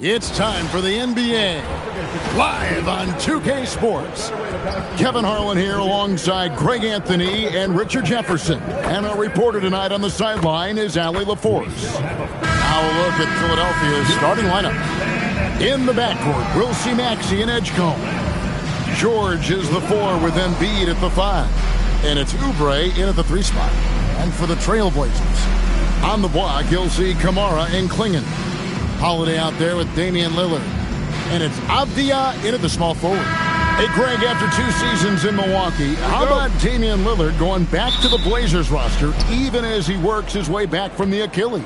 It's time for the NBA, live on 2K Sports. Kevin Harlan here alongside Greg Anthony and Richard Jefferson. And our reporter tonight on the sideline is Allie LaForce. Now a look at Philadelphia's starting lineup. In the backcourt, we'll see Maxey and Edgecombe. George is the 4 with Embiid at the 5. And it's Oubre in at the 3 spot. And for the Trailblazers, on the block, you'll see Kamara and Klingon. Holiday out there with Damian Lillard. And it's Avdia in at the small forward. Hey, Greg, after 2 seasons in Milwaukee, how about Damian Lillard going back to the Blazers roster even as he works his way back from the Achilles?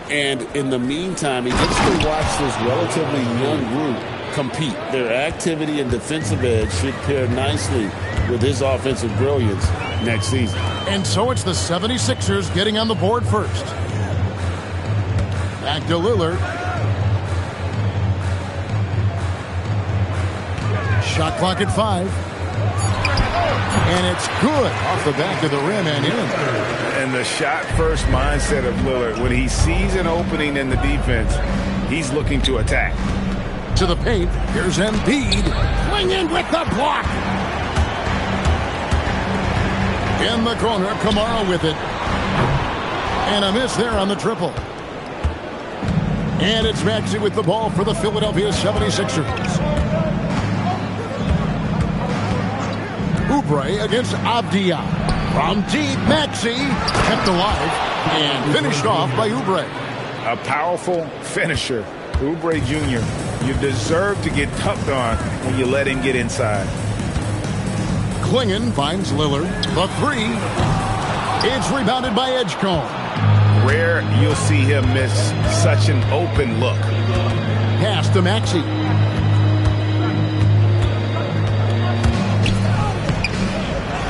And in the meantime, he gets to watch this relatively young group compete. Their activity and defensive edge should pair nicely with his offensive brilliance next season. And so it's the 76ers getting on the board first. Back to Lillard. Shot clock at 5. And it's good off the back of the rim and in. And the shot-first mindset of Lillard, when he sees an opening in the defense, he's looking to attack. To the paint, here's Embiid. Klingon with the block. In the corner, Kamara with it. And a miss there on the triple. And it's Maxey with the ball for the Philadelphia 76ers. Oubre against Avdia. From deep, Maxey kept alive and finished off by Oubre. A powerful finisher. Oubre Jr., you deserve to get dunked on when you let him get inside. Klingon finds Lillard. The 3. It's rebounded by Edgecombe. Rare you'll see him miss such an open look. Pass to Maxey.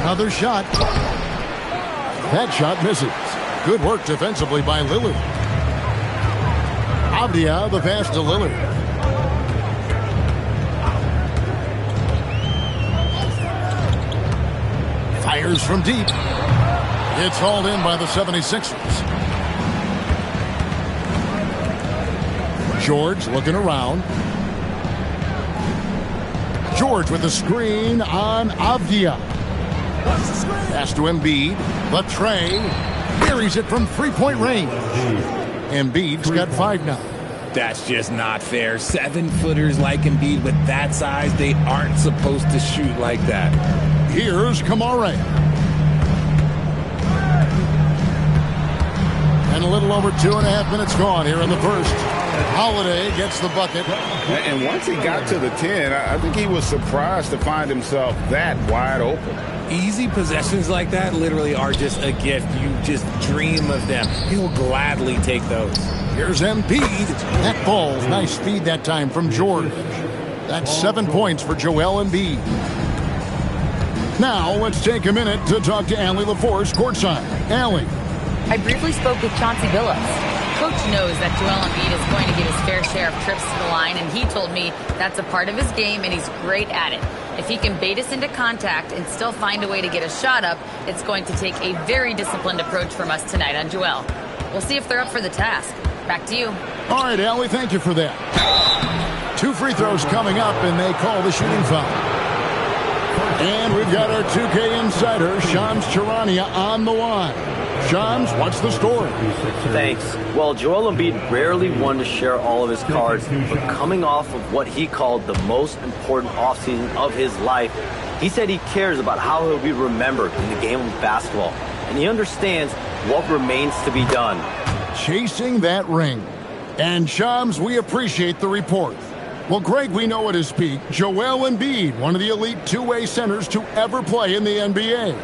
Another shot. That shot misses. Good work defensively by Lillard. Avdia, the pass to Lillard. Fires from deep. It's hauled in by the 76ers. George looking around. George with the screen on Avdia. Pass to Embiid. The tray. Buries it from 3-point range. Embiid's got 5 now. That's just not fair. 7-footers like Embiid with that size, they aren't supposed to shoot like that. Here's Kamara. And a little over 2.5 minutes gone here in the first. Holiday gets the bucket. And once he got to the 10, I think he was surprised to find himself that wide open. Easy possessions like that literally are just a gift. You just dream of them. He'll gladly take those. Here's Embiid. That falls. Nice feed that time from George. That's 7 points for Joel Embiid. Now let's take a minute to talk to Allie LaForce courtside. Allie. I briefly spoke with Chauncey Billups. Coach knows that Joel Embiid is going to get his fair share of trips to the line, and he told me that's a part of his game, and he's great at it. If he can bait us into contact and still find a way to get a shot up, it's going to take a very disciplined approach from us tonight on Joel. We'll see if they're up for the task. Back to you. All right, Allie, thank you for that. 2 free throws coming up, and they call the shooting foul. And we've got our 2K insider, Shams Charania, on the line. Shams, what's the story? Thanks. Well, Joel Embiid rarely wanted to share all of his cards, but coming off of what he called the most important offseason of his life, he said he cares about how he'll be remembered in the game of basketball, and he understands what remains to be done. Chasing that ring. And Shams, we appreciate the report. Well, Greg, we know at his peak, Joel Embiid, one of the elite 2-way centers to ever play in the NBA.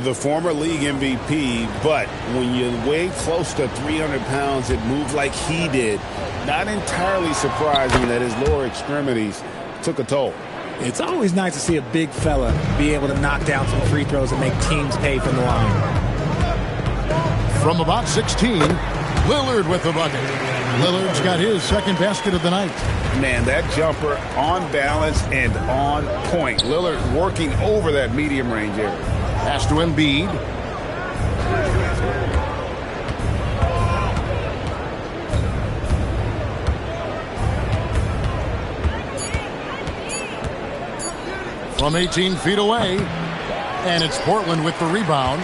The former league MVP, but when you weigh close to 300 pounds, it moved like he did. Not entirely surprising that his lower extremities took a toll. It's always nice to see a big fella be able to knock down some free throws and make teams pay from the line. From about 16, Lillard with the bucket. Lillard's got his second basket of the night. Man, that jumper on balance and on point. Lillard working over that medium range area. Pass to Embiid. from 18 feet away. And it's Portland with the rebound.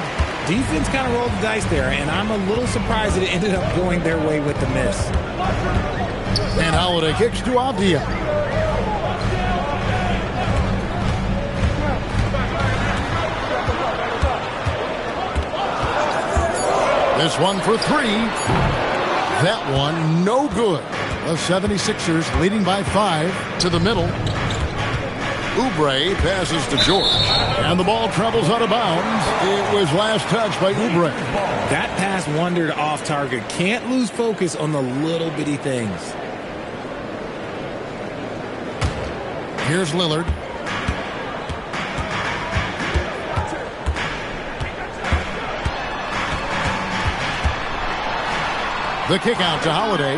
Defense kind of rolled the dice there, and I'm a little surprised that it ended up going their way with the miss. And Holiday kicks to Avdia. This one for three. That one no good. The 76ers leading by 5 to the middle. Oubre passes to George. And the ball travels out of bounds. It was last touched by Oubre. That pass wandered off target. Can't lose focus on the little bitty things. Here's Lillard. The kick out to Holiday.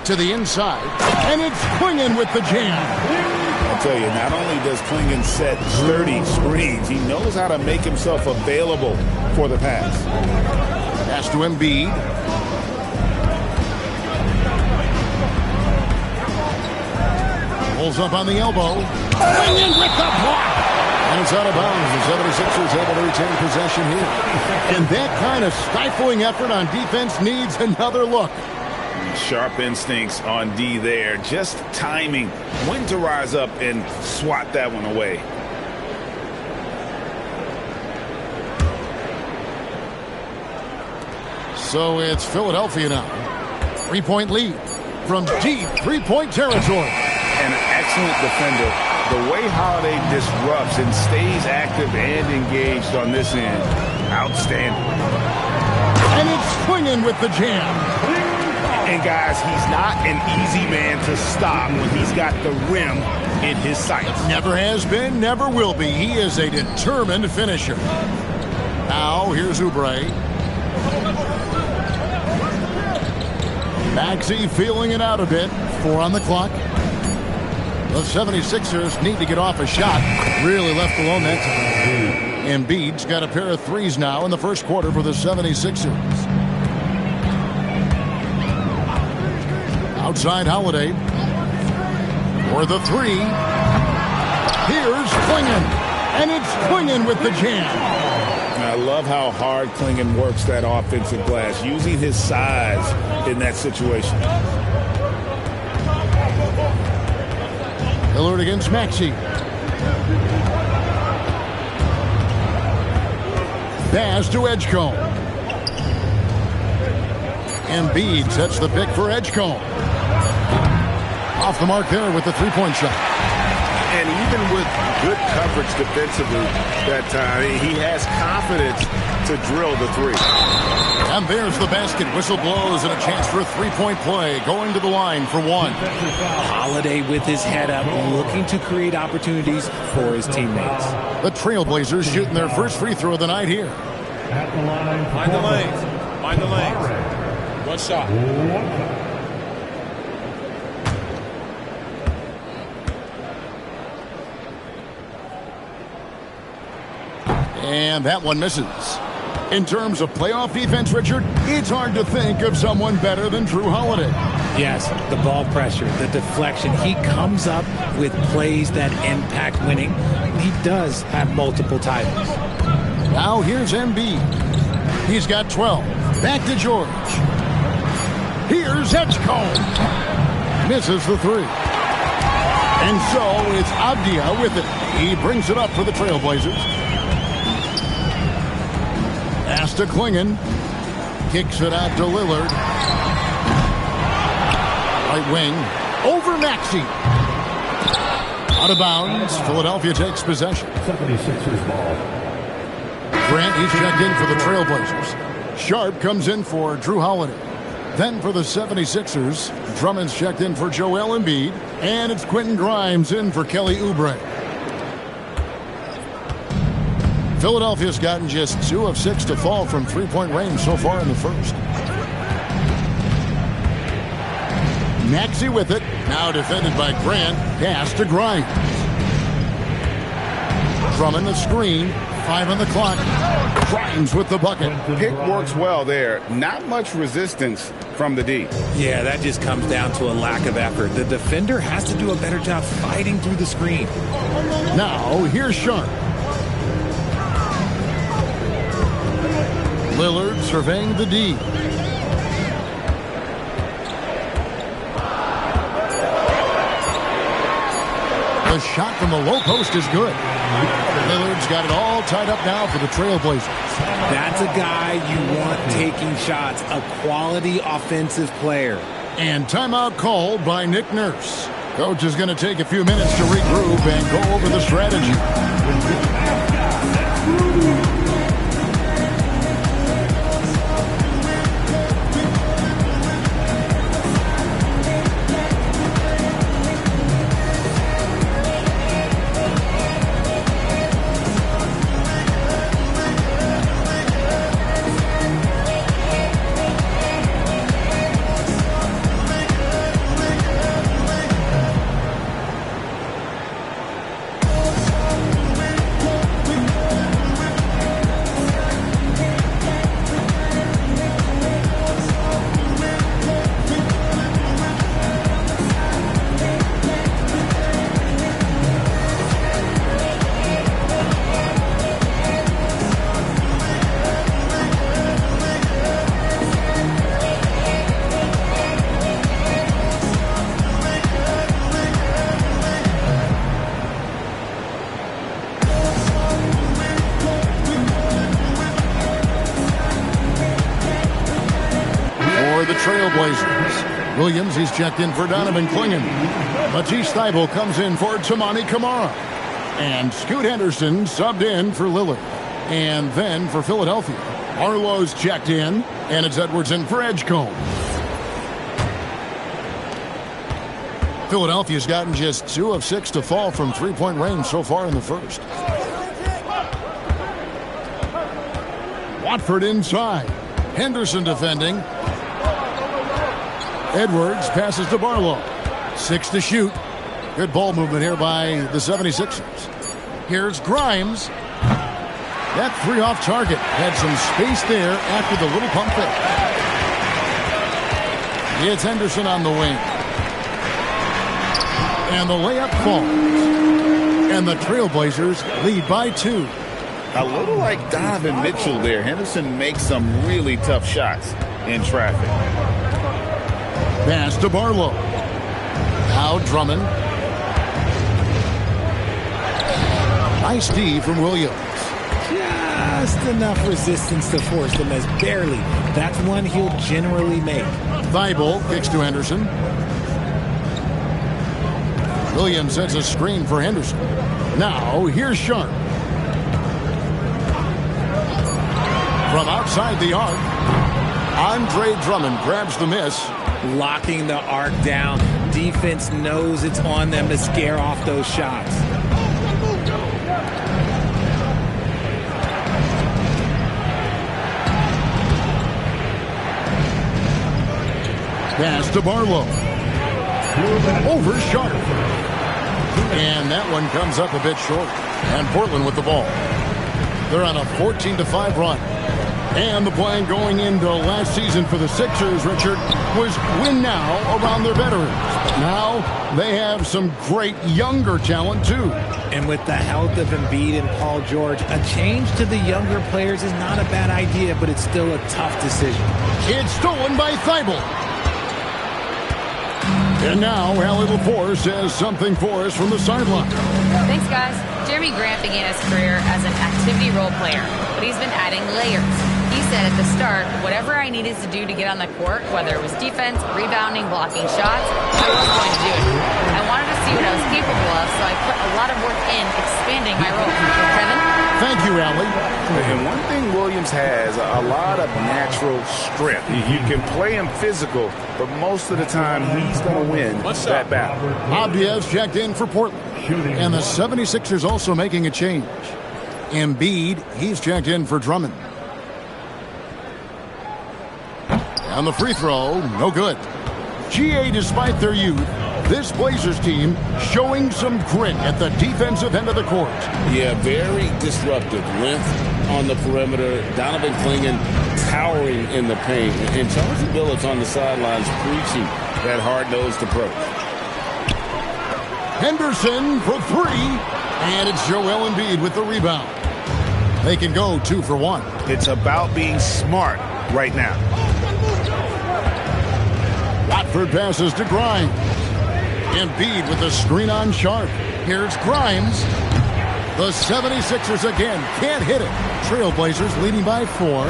To the inside. And it's Klingon with the jam. I'll tell you, not only does Klingon set sturdy screens, he knows how to make himself available for the pass. Pass to Embiid. Pulls up on the elbow. Klingon with the block. And it's out of bounds. The 76ers able to retain possession here. And that kind of stifling effort on defense needs another look. Sharp instincts on D there. Just timing when to rise up and swat that one away. So it's Philadelphia now. 3-point lead from deep three-point territory. An excellent defender. The way Holiday disrupts and stays active and engaged on this end. Outstanding. And it's Klingon with the jam. And guys, he's not an easy man to stop when he's got the rim in his sights. Never has been, never will be. He is a determined finisher. Now, here's Oubre. Maxey feeling it out a bit. 4 on the clock. The 76ers need to get off a shot. Really left alone that time. Embiid's got a pair of threes now in the first quarter for the 76ers. Outside Holiday for the three. Here's Klingon. And it's Klingon with the jam. I love how hard Klingon works that offensive glass, using his size in that situation. Lillard against Maxey. Pass to Edgecombe. Embiid sets the pick for Edgecombe. Off the mark there with the three-point shot. And even with good coverage defensively that time, he has confidence to drill the three. And there's the basket. Whistle blows and a chance for a three-point play. Going to the line for one. Holiday with his head up, looking to create opportunities for his teammates. The Trailblazers shooting their first free throw of the night here. Mind the lanes. Mind the lanes. One shot. And that one misses. In terms of playoff defense, Richard, it's hard to think of someone better than Drew Holiday. Yes, the ball pressure, the deflection. He comes up with plays that impact winning. He does have multiple titles. Now here's Embiid. He's got 12. Back to George. Here's Edgecombe. Misses the three. And so it's Avdia with it. He brings it up for the Trailblazers. Pass to Klingon. Kicks it out to Lillard. Right wing. Over Maxey. Out of bounds. Philadelphia takes possession. 76ers ball. Grant, he's checked in for the Trailblazers. Sharp comes in for Drew Holiday. Then for the 76ers, Drummond's checked in for Joel Embiid. And it's Quentin Grimes in for Kelly Oubre. Philadelphia's gotten just 2 of 6 to fall from three-point range so far in the first. Maxey with it. Now defended by Grant. Pass to Grimes. Drummond the screen. 5 on the clock. Grimes with the bucket. Pick works well there. Not much resistance from the D. Yeah, that just comes down to a lack of effort. The defender has to do a better job fighting through the screen. Now, here's Sharp. Lillard surveying the D. The shot from the low post is good. Lillard's got it all tied up now for the Trailblazers. That's a guy you want taking shots, a quality offensive player. And timeout called by Nick Nurse. Coach is going to take a few minutes to regroup and go over the strategy. Trailblazers. Williams, he's checked in for Donovan Clingan. Matisse Thybulle comes in for Tamani Kamara. And Scoot Henderson subbed in for Lillard. And then for Philadelphia, Arlo's checked in, and it's Edwards in for Edgecombe. Philadelphia's gotten just 2 of 6 to fall from three-point range so far in the first. Watford inside. Henderson defending. Edwards passes to Barlow. 6 to shoot. Good ball movement here by the 76ers. Here's Grimes. That 3 off target. Had some space there after the little pump fake. It's Henderson on the wing. And the layup falls. And the Trailblazers lead by 2. A little like Donovan Mitchell there. Henderson makes some really tough shots in traffic. Pass to Barlow. Now Drummond. Nice D from Williams. Just enough resistance to force the miss. Barely. That's one he'll generally make. Thybulle kicks to Henderson. Williams sets a screen for Henderson. Now here's Sharp. From outside the arc, Andre Drummond grabs the miss. Locking the arc down. Defense knows it's on them to scare off those shots. Pass to Barlow. Over Sharp. And that one comes up a bit short. And Portland with the ball. They're on a 14-5 run. And the plan going into last season for the Sixers, Richard, was win now around their veterans. Now they have some great younger talent, too. And with the health of Embiid and Paul George, a change to the younger players is not a bad idea, but it's still a tough decision. It's stolen by Thybulle. And now Allie Lepore says something for us from the sideline. Thanks, guys. Jeremy Grant began his career as an activity role player, but he's been adding layers. He said at the start, whatever I needed to do to get on the court, whether it was defense, rebounding, blocking shots, I was going to do it. I wanted to see what I was capable of, so I put a lot of work in expanding my role. Kevin? Thank you, Allie. And one thing Williams has, a lot of natural strength. You can play him physical, but most of the time he's going to win that battle. Abdias checked in for Portland. And the 76ers also making a change. Embiid, he's checked in for Drummond. And the free throw, no good. GA, despite their youth, This Blazers team showing some grit at the defensive end of the court. Yeah, very disruptive. Length on the perimeter. Donovan Clingan towering in the paint. And Chauncey Billups on the sidelines preaching that hard-nosed approach. Henderson for three. And it's Joel Embiid with the rebound. They can go 2 for 1. It's about being smart right now. Watford passes to Grimes. Embiid with the screen on Sharp. Here's Grimes. The 76ers again can't hit it. Trailblazers leading by 4.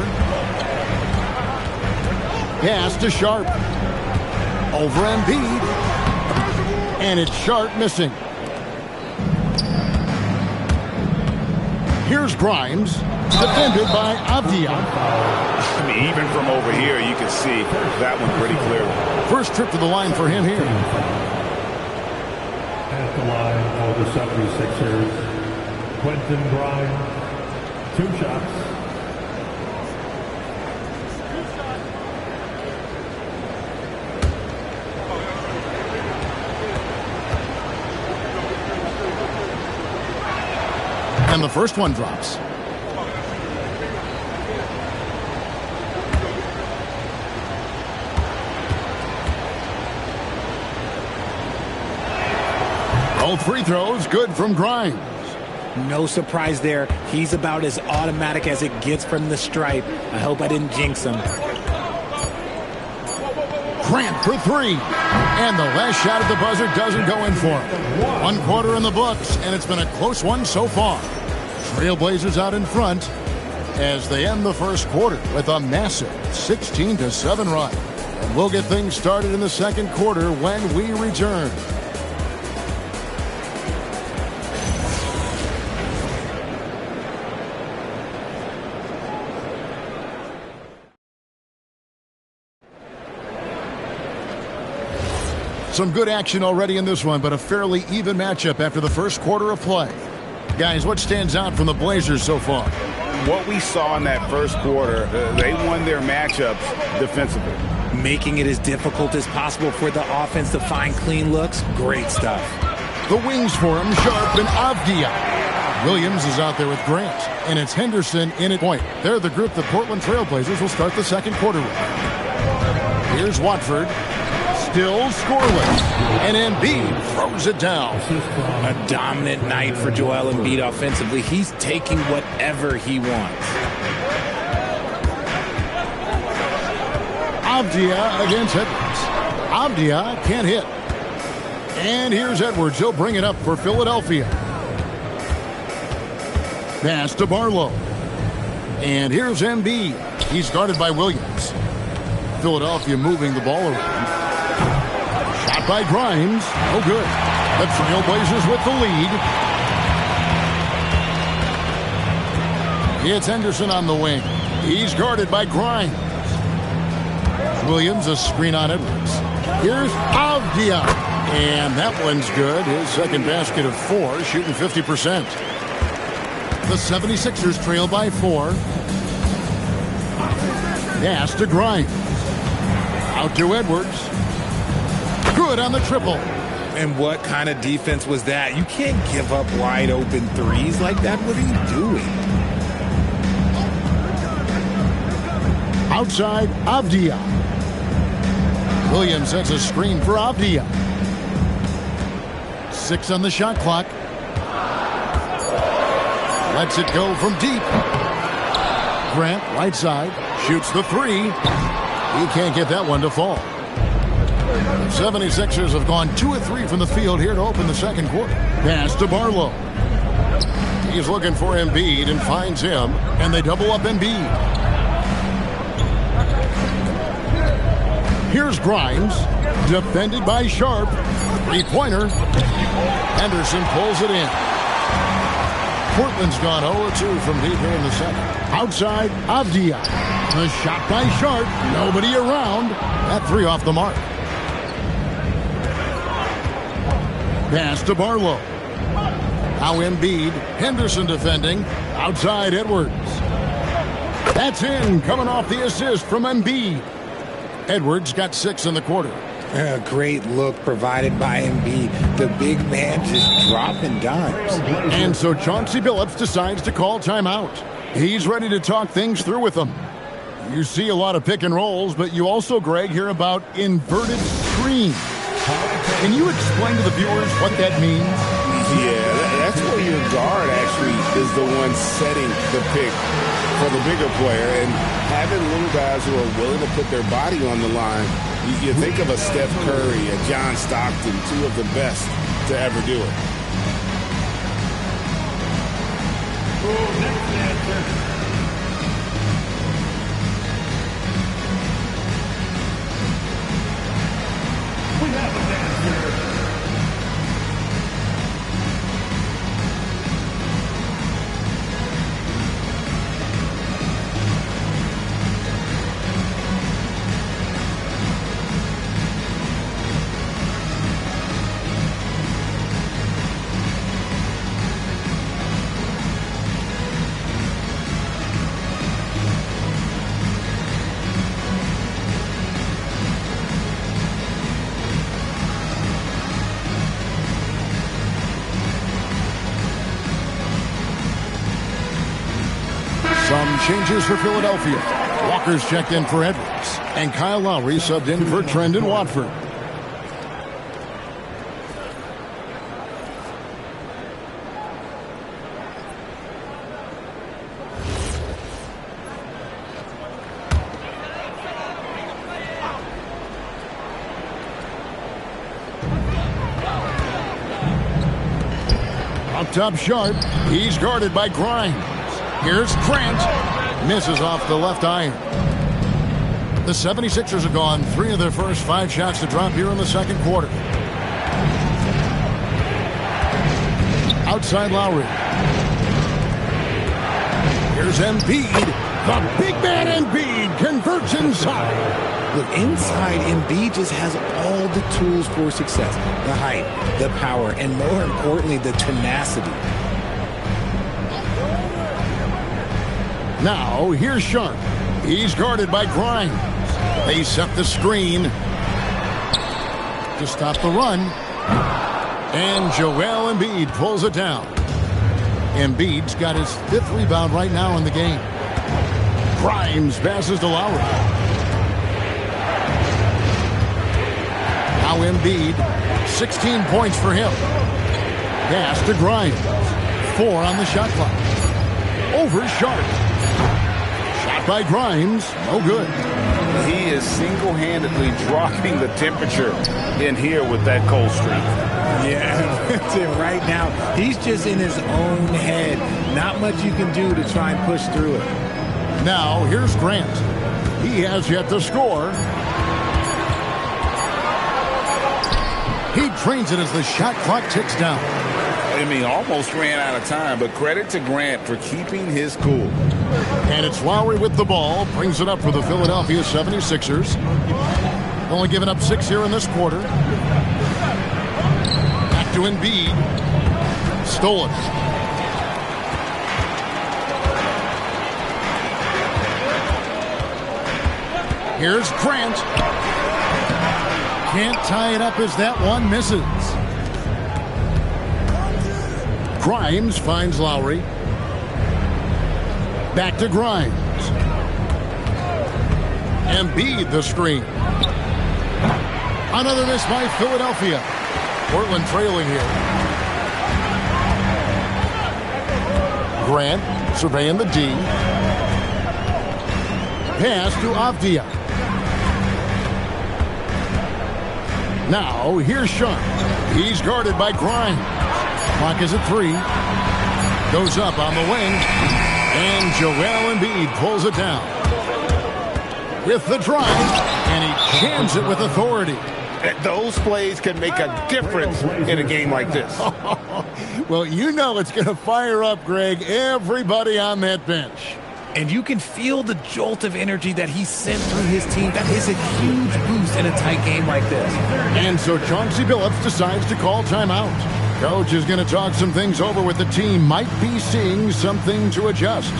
Pass to Sharp. Over Embiid. And it's Sharp missing. Here's Grimes. Defended by Avdia. I mean, even from over here, you can see that one pretty clearly. First trip to the line for him here. At the line for the 76ers, Quentin Grimes, 2 shots. And the first one drops. Both free throws good from Grimes. No surprise there. He's about as automatic as it gets from the stripe. I hope I didn't jinx him. Grant for 3. And the last shot at the buzzer doesn't go in for him. 1 quarter in the books, and it's been a close one so far. Trailblazers out in front as they end the first quarter with a massive 16-7 run. And we'll get things started in the second quarter when we return. Some good action already in this one, but a fairly even matchup after the first quarter of play. Guys, what stands out from the Blazers so far? What we saw in that first quarter, they won their matchups defensively. Making it as difficult as possible for the offense to find clean looks. Great stuff. The wings for him, Sharp and Avdia. Williams is out there with Grant, and it's Henderson in at point. They're the group the Portland Trailblazers will start the second quarter with. Here's Watford. Still scoreless, and Embiid throws it down. A dominant night for Joel Embiid offensively. He's taking whatever he wants. Avdia against Edwards. Avdia can't hit. And here's Edwards. He'll bring it up for Philadelphia. Pass to Barlow. And here's Embiid. He's guarded by Williams. Philadelphia moving the ball around. Shot by Grimes. No good. The Trailblazers with the lead. It's Henderson on the wing. He's guarded by Grimes. Williams, a screen on Edwards. Here's Avdia. And that one's good. His second basket of 4, shooting 50%. The 76ers trail by 4. Pass to Grimes. Out to Edwards. Good on the triple. And what kind of defense was that? You can't give up wide open threes like that. What are you doing? Outside, Avdia. Williams sets a screen for Avdia. 6 on the shot clock. Lets it go from deep. Grant, right side, shoots the 3. He can't get that one to fall. The 76ers have gone 2 of 3 from the field here to open the second quarter. Pass to Barlow. He's looking for Embiid and finds him, and they double up Embiid. Here's Grimes, defended by Sharp. 3-pointer. Henderson pulls it in. Portland's gone 0-2 from deep here in the second. Outside, Avdia. The shot by Sharp. Nobody around. That 3 off the mark. Pass to Barlow. Now Embiid. Henderson defending. Outside, Edwards. That's in. Coming off the assist from Embiid. Edwards got 6 in the quarter. A great look provided by Embiid. The big man just dropping dimes. And so Chauncey Billups decides to call timeout. He's ready to talk things through with them. You see a lot of pick and rolls, but you also, Greg, hear about inverted screen. Can you explain to the viewers what that means? Yeah, that's where your guard actually is the one setting the pick for the bigger player, and having little guys who are willing to put their body on the line. You think of a Steph Curry, a John Stockton, two of the best to ever do it. Next answer. We have an answer. Some changes for Philadelphia. Walker's checked in for Edwards, and Kyle Lowry subbed in for Trendon Watford. Up top, Sharp. He's guarded by Grimes. Here's Grant. Misses off the left iron. The 76ers have gone 3 of their first 5 shots to drop here in the second quarter. Outside Lowry. Here's Embiid. The big man Embiid converts inside. Look, inside, Embiid just has all the tools for success. The height, the power, and more importantly, the tenacity. Now, here's Sharp. He's guarded by Grimes. They set the screen to stop the run. And Joel Embiid pulls it down. Embiid's got his 5th rebound right now in the game. Grimes passes to Lowry. Now Embiid, 16 points for him. Pass to Grimes. 4 on the shot clock. Over Sharp. Shot by Grimes. No good. He is single-handedly dropping the temperature in here with that cold streak. Yeah, that's it right now. He's just in his own head. Not much you can do to try and push through it. Now, here's Grant. He has yet to score. He drains it as the shot clock ticks down. I mean, almost ran out of time, but credit to Grant for keeping his cool. And it's Lowry with the ball. Brings it up for the Philadelphia 76ers. Only giving up 6 here in this quarter. Back to Embiid. Stolen. Here's Grant. Can't tie it up as that one misses. Grimes finds Lowry. Back to Grimes. Embiid the screen. Another miss by Philadelphia. Portland trailing here. Grant surveying the D. Pass to Avdia. Now here's Sharp. He's guarded by Grimes. Clock is at 3. Goes up on the wing. And Joel Embiid pulls it down. With the drive. And he jams it with authority. Those plays can make a difference in a game like this. Well, you know it's going to fire up, Greg, everybody on that bench. And you can feel the jolt of energy that he sent through his team. That is a huge boost in a tight game like this. And so Chauncey Billups decides to call timeout. Coach is going to talk some things over with the team. Might be seeing something to adjust.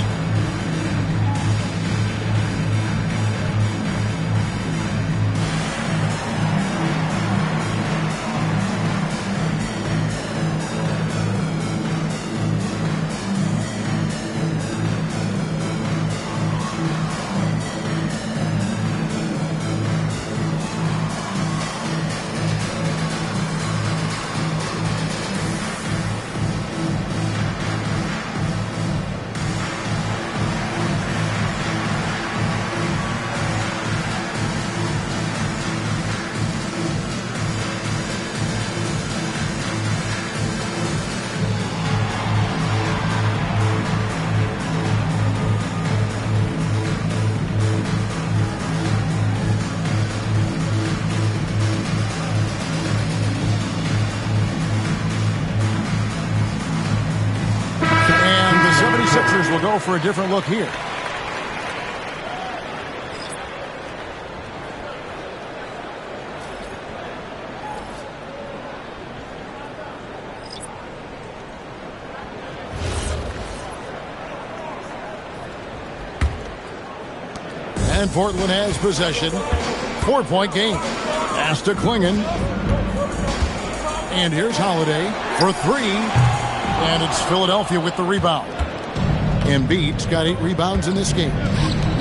Sixers will go for a different look here. And Portland has possession. 4-point game. Pass to Klingon. And here's Holiday for three. And it's Philadelphia with the rebound. Embiid's got 8 rebounds in this game.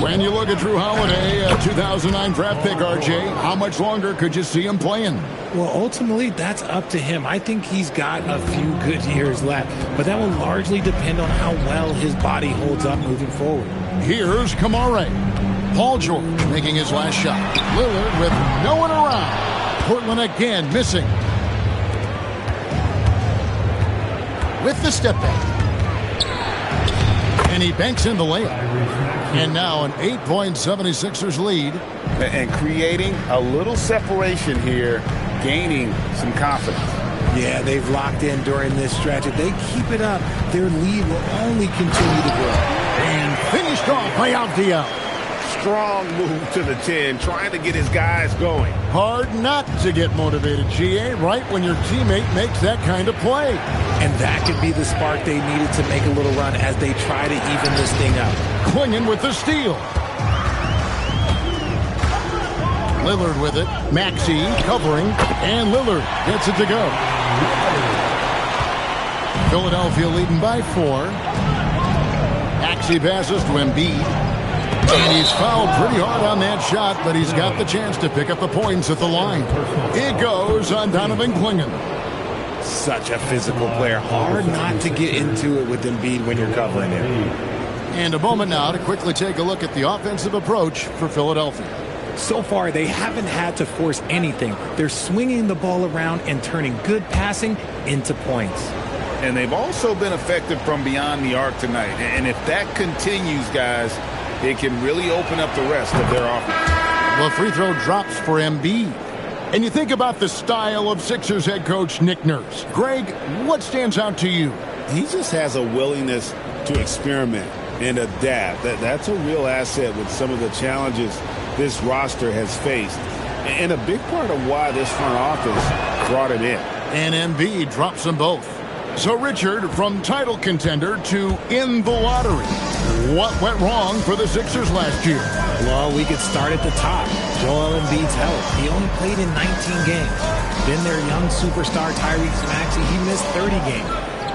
When you look at Drew Holiday, a 2009 draft pick, RJ, how much longer could you see him playing? Well, ultimately, that's up to him. I think he's got a few good years left, but that will largely depend on how well his body holds up moving forward. Here's Kamare. Paul George making his last shot. Lillard with no one around. Portland again missing. With the step back. And he banks in the layup. And now an 8-point 76ers lead. And creating a little separation here, gaining some confidence. Yeah, they've locked in during this stretch. If they keep it up, their lead will only continue to grow. And finished off by Avdia. Strong move to the 10, trying to get his guys going. Hard not to get motivated, GA, right when your teammate makes that kind of play. And that could be the spark they needed to make a little run as they try to even this thing up. Klingon with the steal. Lillard with it. Maxey covering. And Lillard gets it to go. Philadelphia leading by 4. Maxey passes to Embiid. And he's fouled pretty hard on that shot, but he's got the chance to pick up the points at the line. It goes on Donovan Klingon. Such a physical player. Hard not to get into it with Embiid when you're covering him. And a moment now to quickly take a look at the offensive approach for Philadelphia. So far, they haven't had to force anything. They're swinging the ball around and turning good passing into points. And they've also been effective from beyond the arc tonight. And if that continues, guys, it can really open up the rest of their offense. Well, free throw drops for Embiid. And you think about the style of Sixers head coach Nick Nurse. Greg, what stands out to you? He just has a willingness to experiment and adapt. That's a real asset with some of the challenges this roster has faced. And a big part of why this front office brought it in. And Embiid drops them both. So, Richard, from title contender to in the lottery, what went wrong for the Sixers last year? Well, we could start at the top. Joel Embiid's health. He only played in 19 games. Then their young superstar Tyrese Maxey, he missed 30 games.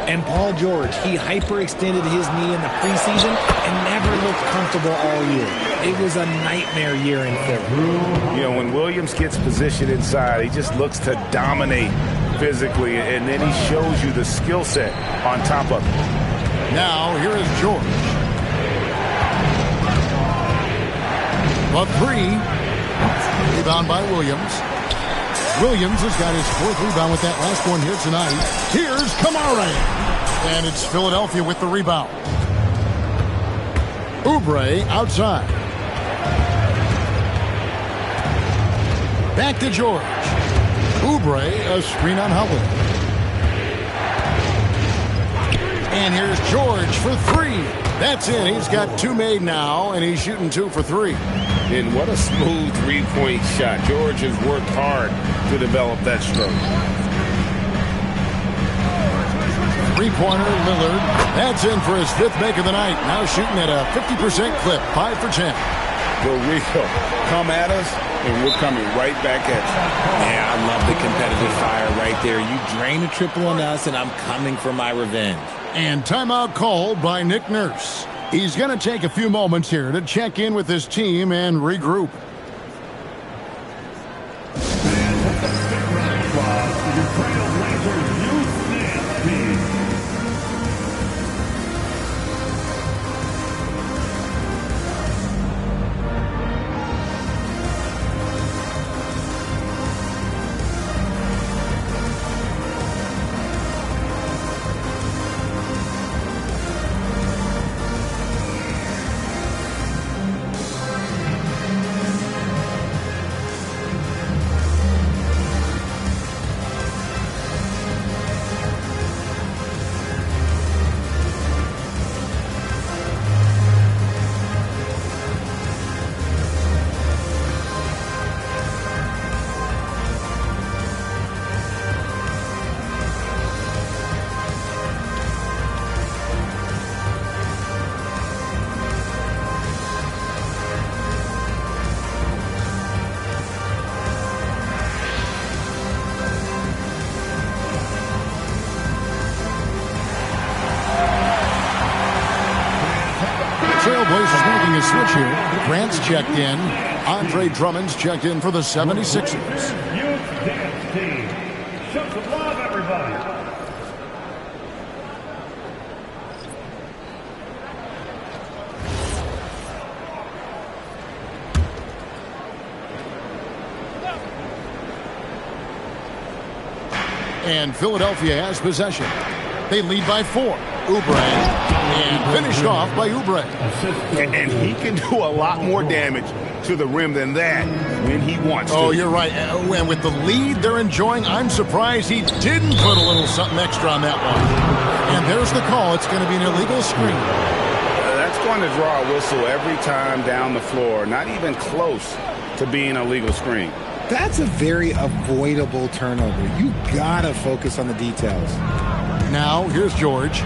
And Paul George, he hyperextended his knee in the preseason and never looked comfortable all year. It was a nightmare year in Philly. You know, when Williams gets positioned inside, he just looks to dominate physically, and then he shows you the skill set on top of it. Now, here is George. A 3. Rebound by Williams. Williams has got his 4th rebound with that last one here tonight. Here's Kamare. And it's Philadelphia with the rebound. Oubre outside. Back to George. Oubre, a screen on Howard. And here's George for 3. That's it. He's got 2 made now, and he's shooting 2 for 3. And what a smooth three-point shot. George has worked hard to develop that stroke. Three-pointer, Lillard. That's in for his 5th make of the night. Now shooting at a 50% clip, 5 for 10. For real. Come at us, and we're coming right back at you. Yeah, I love the competitive fire right there. You drain a triple on us, and I'm coming for my revenge. And timeout called by Nick Nurse. He's going to take a few moments here to check in with his team and regroup. Trailblazers making a switch here. Grant's checked in. Andre Drummond's checked in for the 76ers. Youth dance team. Show some love, everybody. And Philadelphia has possession. They lead by 4. Oubre. And finished off by Oubre. And he can do a lot more damage to the rim than that when he wants to. Oh, you're right. And with the lead they're enjoying, I'm surprised he didn't put a little something extra on that one. And there's the call. It's going to be an illegal screen. That's going to draw a whistle every time down the floor. Not even close to being a legal screen. That's a very avoidable turnover. You gotta focus on the details. Now, here's George.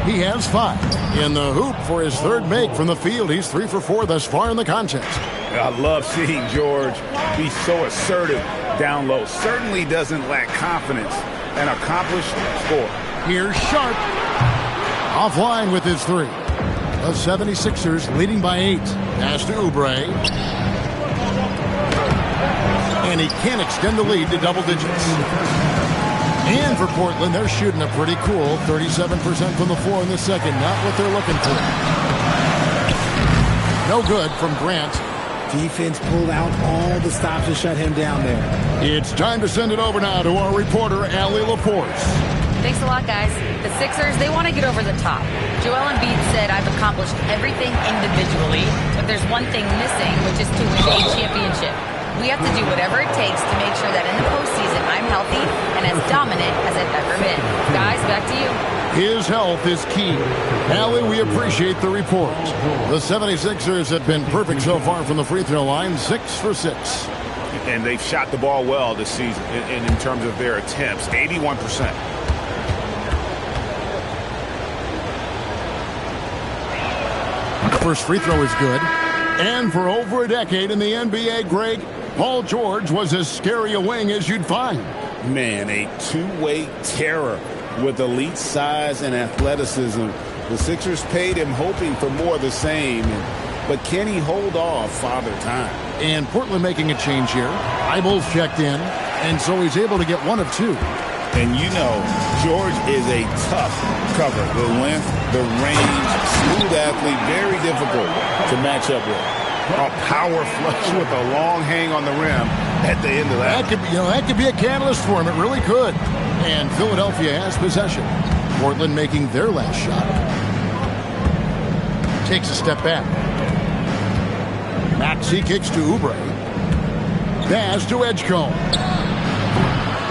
He has 5. In the hoop for his 3rd make from the field. He's 3 for 4 thus far in the contest. I love seeing George be so assertive down low. Certainly doesn't lack confidence. An accomplished scorer. Here's Sharp. Offline with his 3. The 76ers leading by 8. Pass to Oubre. And he can extend the lead to double digits. And for Portland, they're shooting a pretty cool 37% from the floor in the second. Not what they're looking for. No good from Grant. Defense pulled out all the stops to shut him down there. It's time to send it over now to our reporter, Allie Laporte. Thanks a lot, guys. The Sixers, they want to get over the top. Joel Embiid said, I've accomplished everything individually, but there's one thing missing, which is to win a championship. We have to do whatever it takes to make sure that in the postseason I'm healthy and as dominant as I've ever been. Guys, back to you. His health is key. Allie, we appreciate the report. The 76ers have been perfect so far from the free throw line, 6 for 6. And they've shot the ball well this season in terms of their attempts, 81%. The first free throw is good. And for over a decade in the NBA, Greg, Paul George was as scary a wing as you'd find. Man, a two-way terror with elite size and athleticism. The Sixers paid him hoping for more of the same. But can he hold off Father Time? And Portland making a change here. Eibel's checked in, and so he's able to get 1 of 2. And you know, George is a tough cover. The length, the range, smooth athlete, very difficult to match up with. A power flush with a long hang on the rim at the end of that. That could be a catalyst for him. It really could. And Philadelphia has possession. Portland making their last shot. Takes a step back. Maxey kicks to Oubre. Pass to Edgecombe.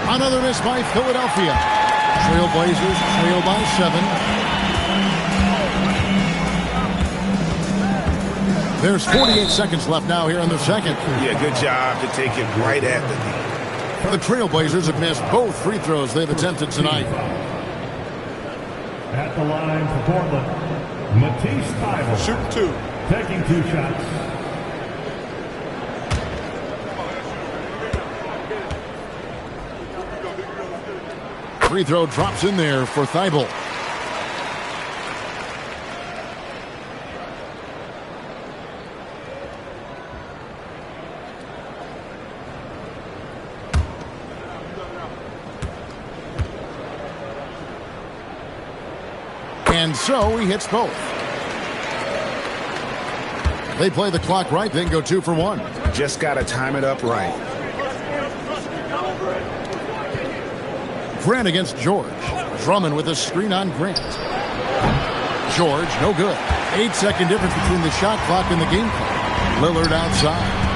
Another miss by Philadelphia. Trailblazers trail by 7. There's 48 seconds left now here in the second. Yeah, good job to take it right at the knee. The Trailblazers have missed both free throws they've attempted tonight. At the line for Portland, Matisse Thybulle. Shoot 2. Taking 2 shots. Free throw drops in there for Thybulle. And so he hits both. They play the clock right, then go 2 for 1. Just got to time it up right. Grant against George. Drummond with a screen on Grant. George, no good. 8-second difference between the shot clock and the game clock. Lillard outside.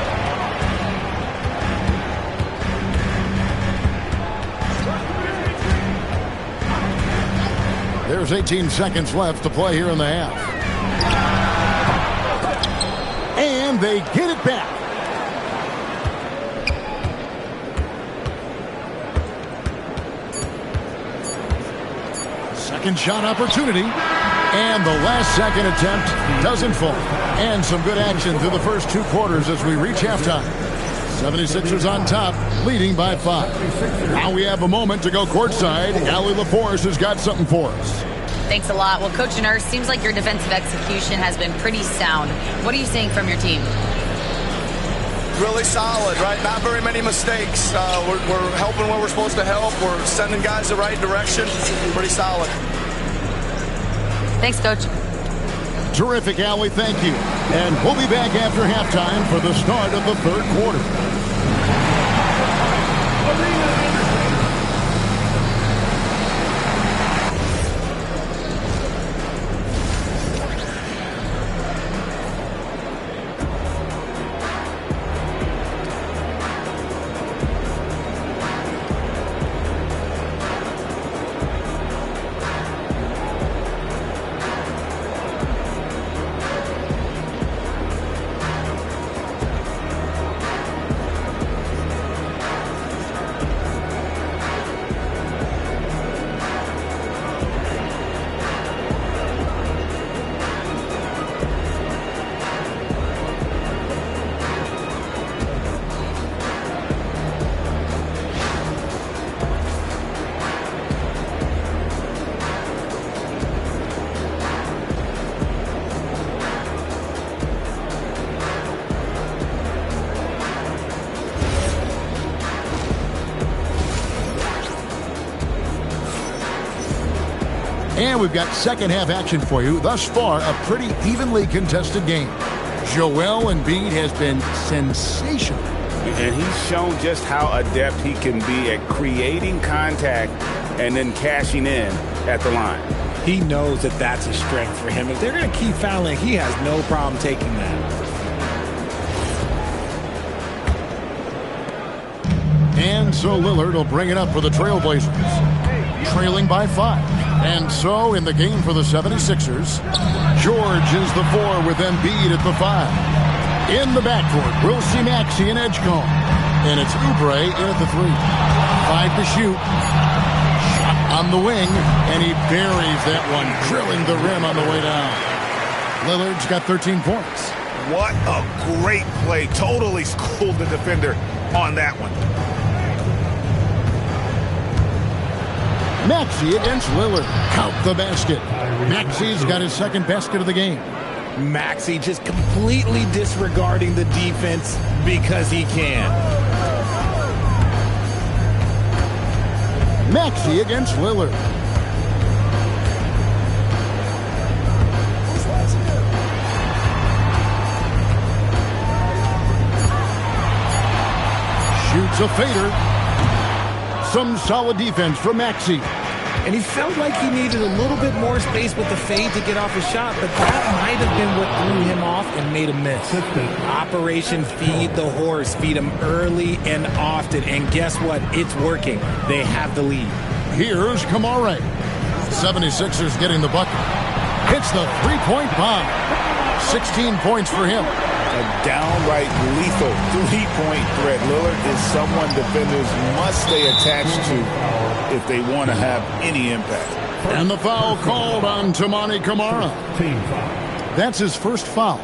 There's 18 seconds left to play here in the half. And they get it back. Second shot opportunity. And the last second attempt doesn't fall. And some good action through the first 2 quarters as we reach halftime. 76ers on top, leading by 5. Now we have a moment to go courtside. Allie Laporte has got something for us. Thanks a lot. Well, Coach Nurse, seems like your defensive execution has been pretty sound. What are you seeing from your team? Really solid, right? Not very many mistakes. We're helping where we're supposed to help. We're sending guys the right direction. Pretty solid. Thanks, Coach. Terrific, Allie. Thank you. And we'll be back after halftime for the start of the third quarter. And we've got second half action for you. Thus far, a pretty evenly contested game. Joel Embiid has been sensational. And he's shown just how adept he can be at creating contact and then cashing in at the line. He knows that that's a strength for him. If they're going to keep fouling, he has no problem taking that. And so Lillard will bring it up for the Trailblazers, trailing by 5. And so in the game for the 76ers, George is the 4 with Embiid at the 5. In the backcourt, we'll see Maxey and Edgecombe. And it's Oubre in at the 3. 5 to shoot. Shot on the wing, and he buries that one, drilling the rim on the way down. Lillard's got 13 points. What a great play. Totally schooled the defender on that one. Maxey against Lillard. Count the basket. Maxey's got his second basket of the game. Maxey just completely disregarding the defense because he can. Maxey against Lillard. Shoots a fader. Some solid defense from Maxey. And he felt like he needed a little bit more space with the fade to get off his shot, but that might have been what threw him off and made him miss. Operation Feed the Horse. Feed him early and often. And guess what? It's working. They have the lead. Here's Comentary. 76ers getting the bucket. Hits the three-point bomb. 16 points for him. A downright lethal three-point threat. Lillard is someone defenders must stay attached to if they want to have any impact. And the foul called on Toumani Camara. That's his first foul.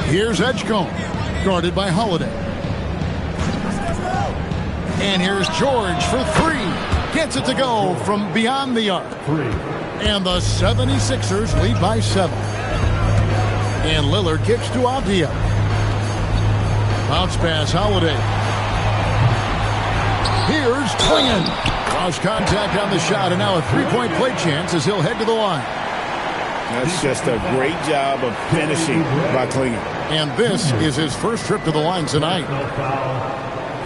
Here's Edgecombe, guarded by Holiday. And here's George for 3. Gets it to go from beyond the arc. And the 76ers lead by 7. And Lillard kicks to Avdia. Bounce pass, Holiday. Here's Klingon. Lost contact on the shot, and now a three-point play chance as he'll head to the line. That's just a great job of finishing by Klingon. And this is his first trip to the line tonight.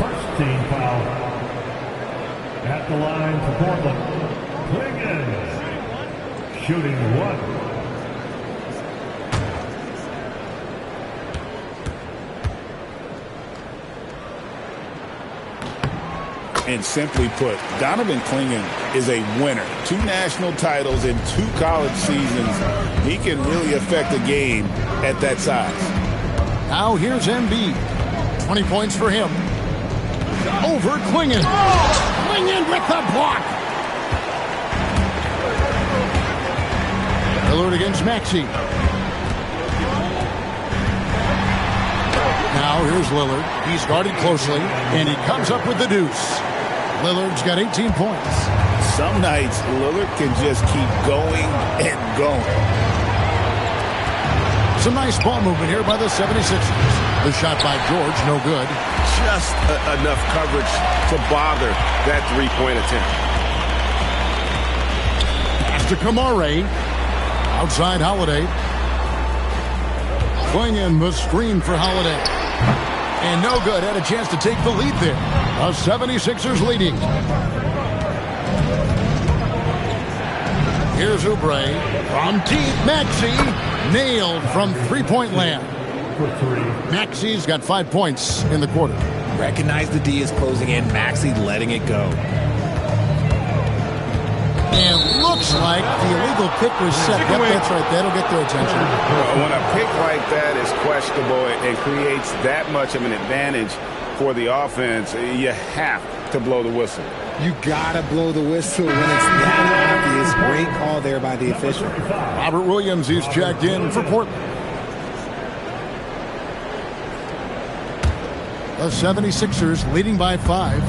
First team foul. At the line for Portland, Klingon shooting 1. And simply put, Donovan Klingon is a winner. 2 national titles in 2 college seasons. He can really affect a game at that size. Now here's Embiid. 20 points for him. Over Klingon. Klingon with the block. Lillard against Maxey. Now here's Lillard. He's guarded closely, and he comes up with the deuce. Lillard's got 18 points. Some nights, Lillard can just keep going and going. Some nice ball movement here by the 76ers. The shot by George, no good. Just enough coverage to bother that three-point attempt. Pass to Kamare. Outside Holiday. Going in the screen for Holiday. And no good. Had a chance to take the lead there. The 76ers leading. Here's Oubre. From deep, Maxey. Nailed from three-point land. Maxey's got 5 points in the quarter. Recognize the D is closing in. Maxey letting it go. And looks like the illegal pick was set. Yep, that's right. That'll get their attention. When a pick like that is questionable and creates that much of an advantage for the offense, you have to blow the whistle. You gotta blow the whistle when it's that obvious. Great call there by the official. Robert Williams, he's checked in for Portland. The 76ers leading by 5.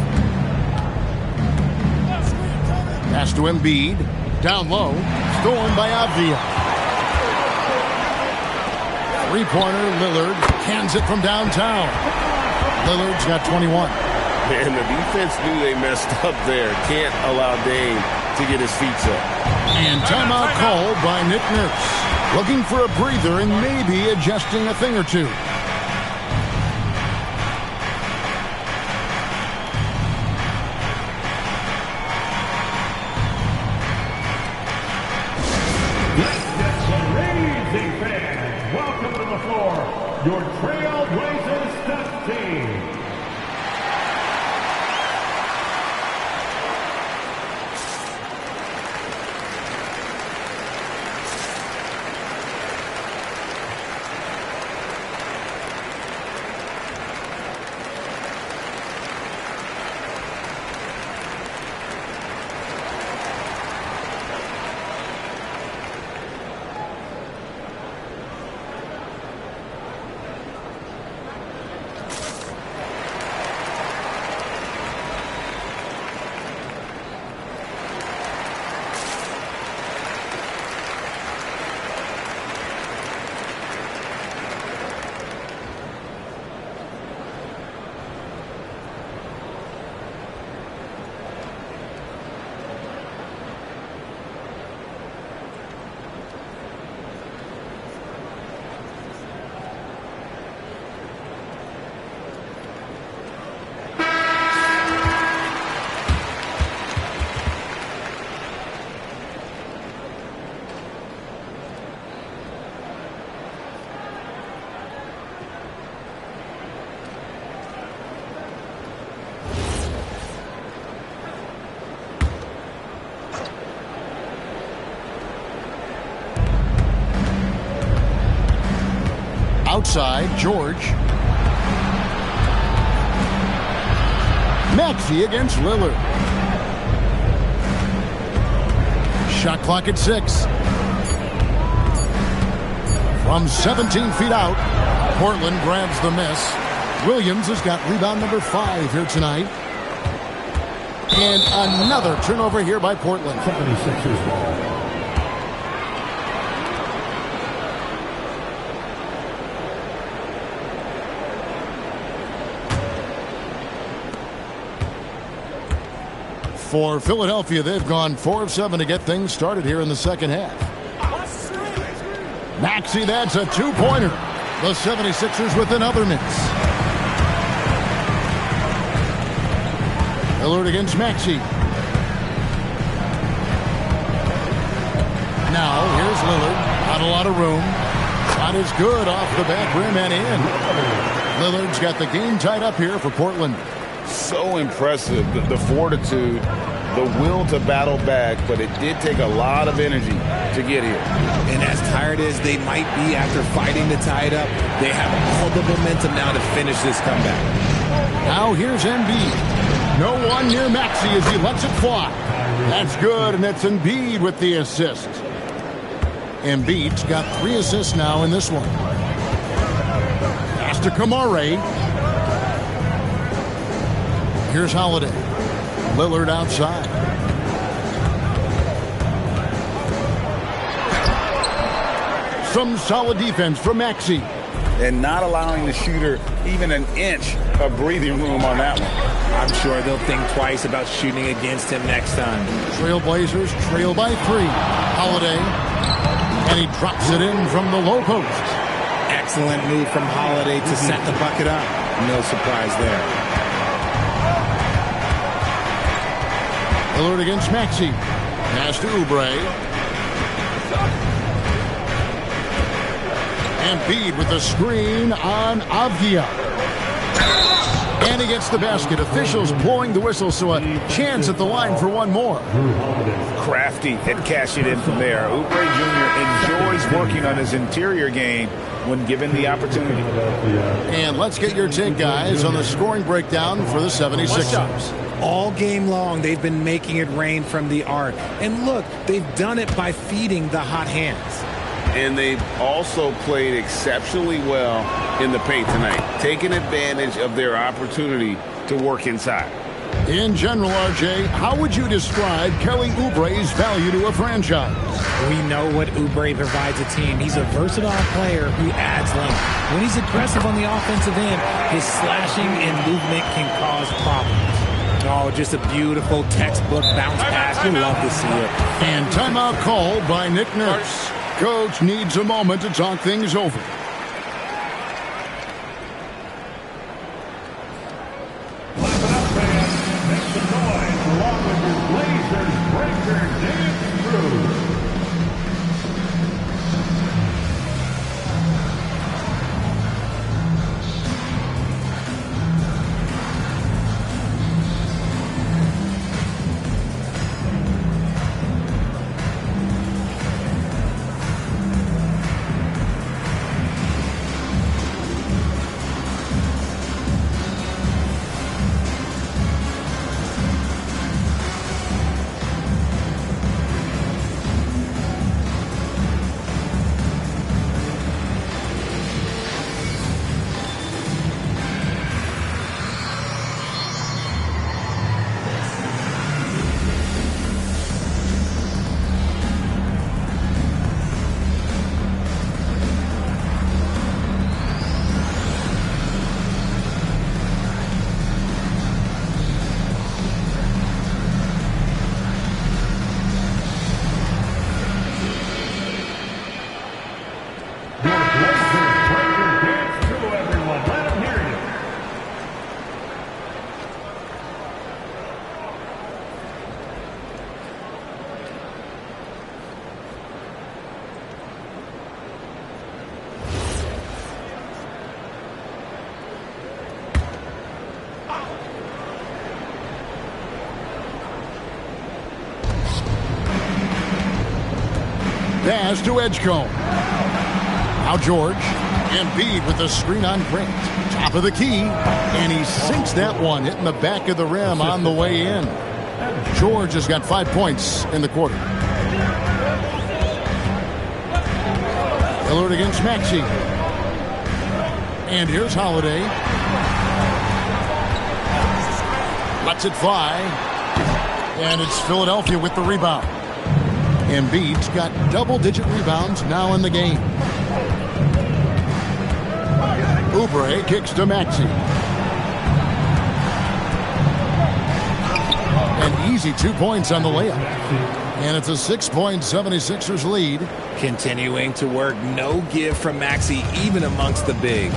Pass to Embiid. Down low. Stolen by Avdia. Three-pointer, Lillard. Hands it from downtown. Lillard's got 21. And the defense knew they messed up there. Can't allow Dame to get his feet set. And timeout called by Nick Nurse. Looking for a breather and maybe adjusting a thing or two. Amazing fans, welcome to the floor, your Trailblazers stunt team. Outside, George. Maxey against Lillard. Shot clock at 6. From 17 feet out, Portland grabs the miss. Williams has got rebound number 5 here tonight. And another turnover here by Portland. 76ers ball. For Philadelphia, they've gone 4 of 7 to get things started here in the second half. Maxey, that's a 2-pointer. The 76ers with another miss. Lillard against Maxey. Now, here's Lillard. Not a lot of room. Shot is good off the back rim and in. Lillard's got the game tied up here for Portland. So impressive, the fortitude, the will to battle back, but it did take a lot of energy to get here. And as tired as they might be after fighting to tie it up, they have all the momentum now to finish this comeback. Now here's Embiid. No one near Maxey as he lets it fly. That's good, and it's Embiid with the assist. Embiid's got 3 assists now in this one. Pass to Comentary. Here's Holiday. Lillard outside. Some solid defense from Maxey. And not allowing the shooter even an inch of breathing room on that one. I'm sure they'll think twice about shooting against him next time. Trailblazers trail by 3. Holiday. And he drops it in from the low post. Excellent move from Holiday to set the bucket up. No surprise there. Lillard against Maxey. Pass to Oubre. Embiid with the screen on Avdia. And he gets the basket. Officials blowing the whistle, so a chance at the line for one more. Crafty at cashing in from there. Oubre Jr. enjoys working on his interior game when given the opportunity. And let's get your take, guys, on the scoring breakdown for the 76ers. All game long, they've been making it rain from the arc. And look, they've done it by feeding the hot hands. And they've also played exceptionally well in the paint tonight, taking advantage of their opportunity to work inside. In general, RJ, how would you describe Kelly Oubre's value to a franchise? We know what Oubre provides a team. He's a versatile player who adds length. When he's aggressive on the offensive end, his slashing and movement can cause problems. Oh, just a beautiful textbook bounce pass. You love to see it. And timeout called by Nick Nurse. Coach needs a moment to talk things over. Pass to Edgecombe. Now George. Embiid with the screen on Grant. Top of the key. And he sinks that one, hitting the back of the rim on the way in. George has got 5 points in the quarter. Lillard against Maxey. And here's Holiday. Lets it fly. And it's Philadelphia with the rebound. Embiid's got double-digit rebounds now in the game. Oubre kicks to Maxey. An easy 2 points on the layup. And it's a 6-point 76ers lead. Continuing to work, no give from Maxey, even amongst the bigs.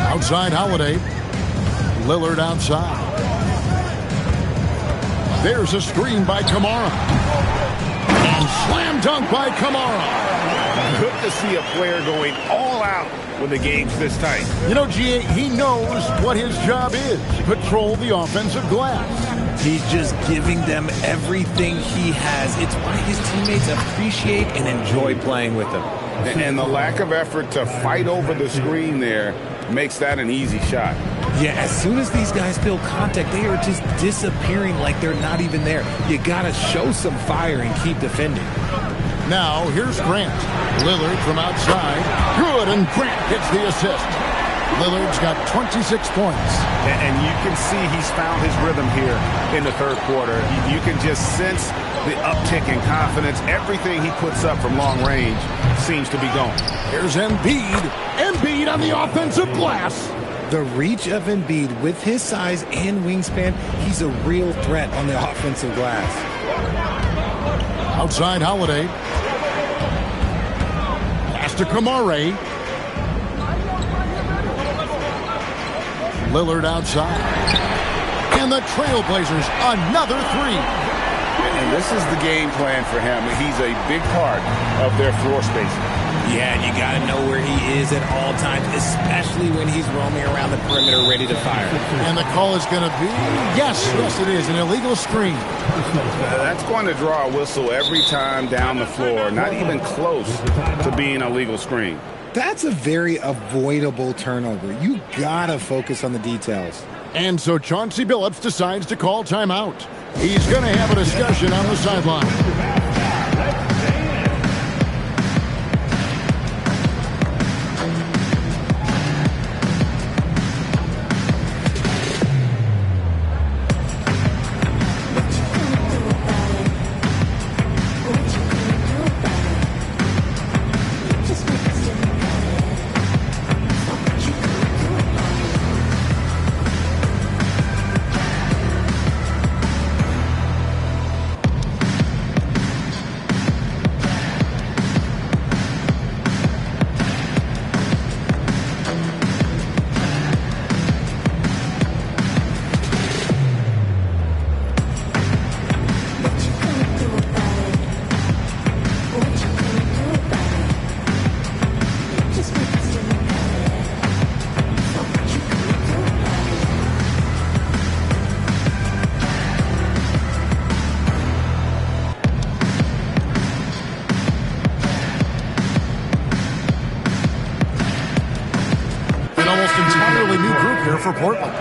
Outside Holiday. Lillard outside. There's a screen by Kamara. And slam dunk by Kamara. Good to see a player going all out when the game's this tight. You know, G.A., he knows what his job is. Patrol the offensive glass. He's just giving them everything he has. It's why his teammates appreciate and enjoy playing with him. And the lack of effort to fight over the screen there makes that an easy shot. Yeah, as soon as these guys feel contact, they are just disappearing like they're not even there. You got to show some fire and keep defending. Now, here's Grant. Lillard from outside. Good, and Grant gets the assist. Lillard's got 26 points. And you can see he's found his rhythm here in the third quarter. You can just sense the uptick in confidence. Everything he puts up from long range seems to be going. Here's Embiid. Embiid on the offensive glass. The reach of Embiid with his size and wingspan, he's a real threat on the offensive glass. Outside Holiday. Pass to Kamare. Lillard outside. And the Trailblazers, another three. And this is the game plan for him. He's a big part of their floor spacing. Yeah, and you got to know where he is at all times, especially when he's roaming around the perimeter ready to fire. And the call is going to be, yes, it is, an illegal screen. That's going to draw a whistle every time down the floor, not even close to being a legal screen. That's a very avoidable turnover. You got to focus on the details. And so Chauncey Billups decides to call timeout. He's going to have a discussion on the sideline. For Portland.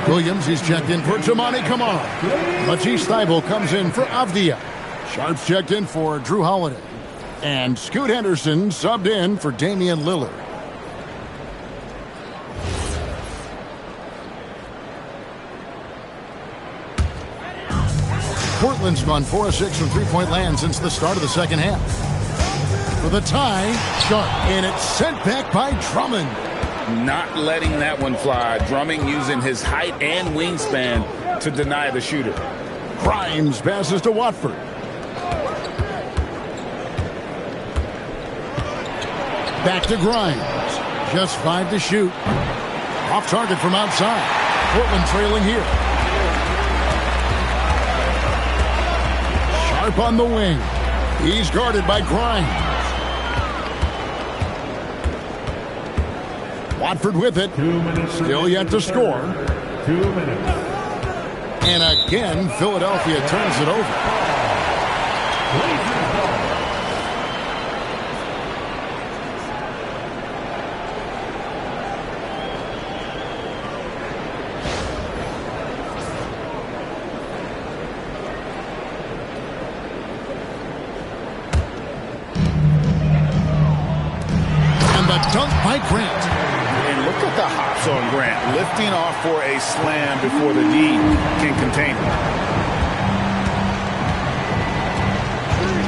Williams, he's checked in for Jamani Kamara. Matisse Thybulle comes in for Avdia. Sharp's checked in for Drew Holiday. And Scoot Henderson subbed in for Damian Lillard. Portland's gone 4 of 6 from three-point land since the start of the second half. For the tie, Sharp, and it's sent back by Drummond. Not letting that one fly. Drummond using his height and wingspan to deny the shooter. Grimes passes to Watford. Back to Grimes. Just 5 to shoot. Off target from outside. Portland trailing here. Sharp on the wing. He's guarded by Grimes. Watford with it. Still yet to score. 2 minutes. And again, Philadelphia turns it over. And the dunk by Grant. Look at the hops on Grant, lifting off for a slam before the D can contain him.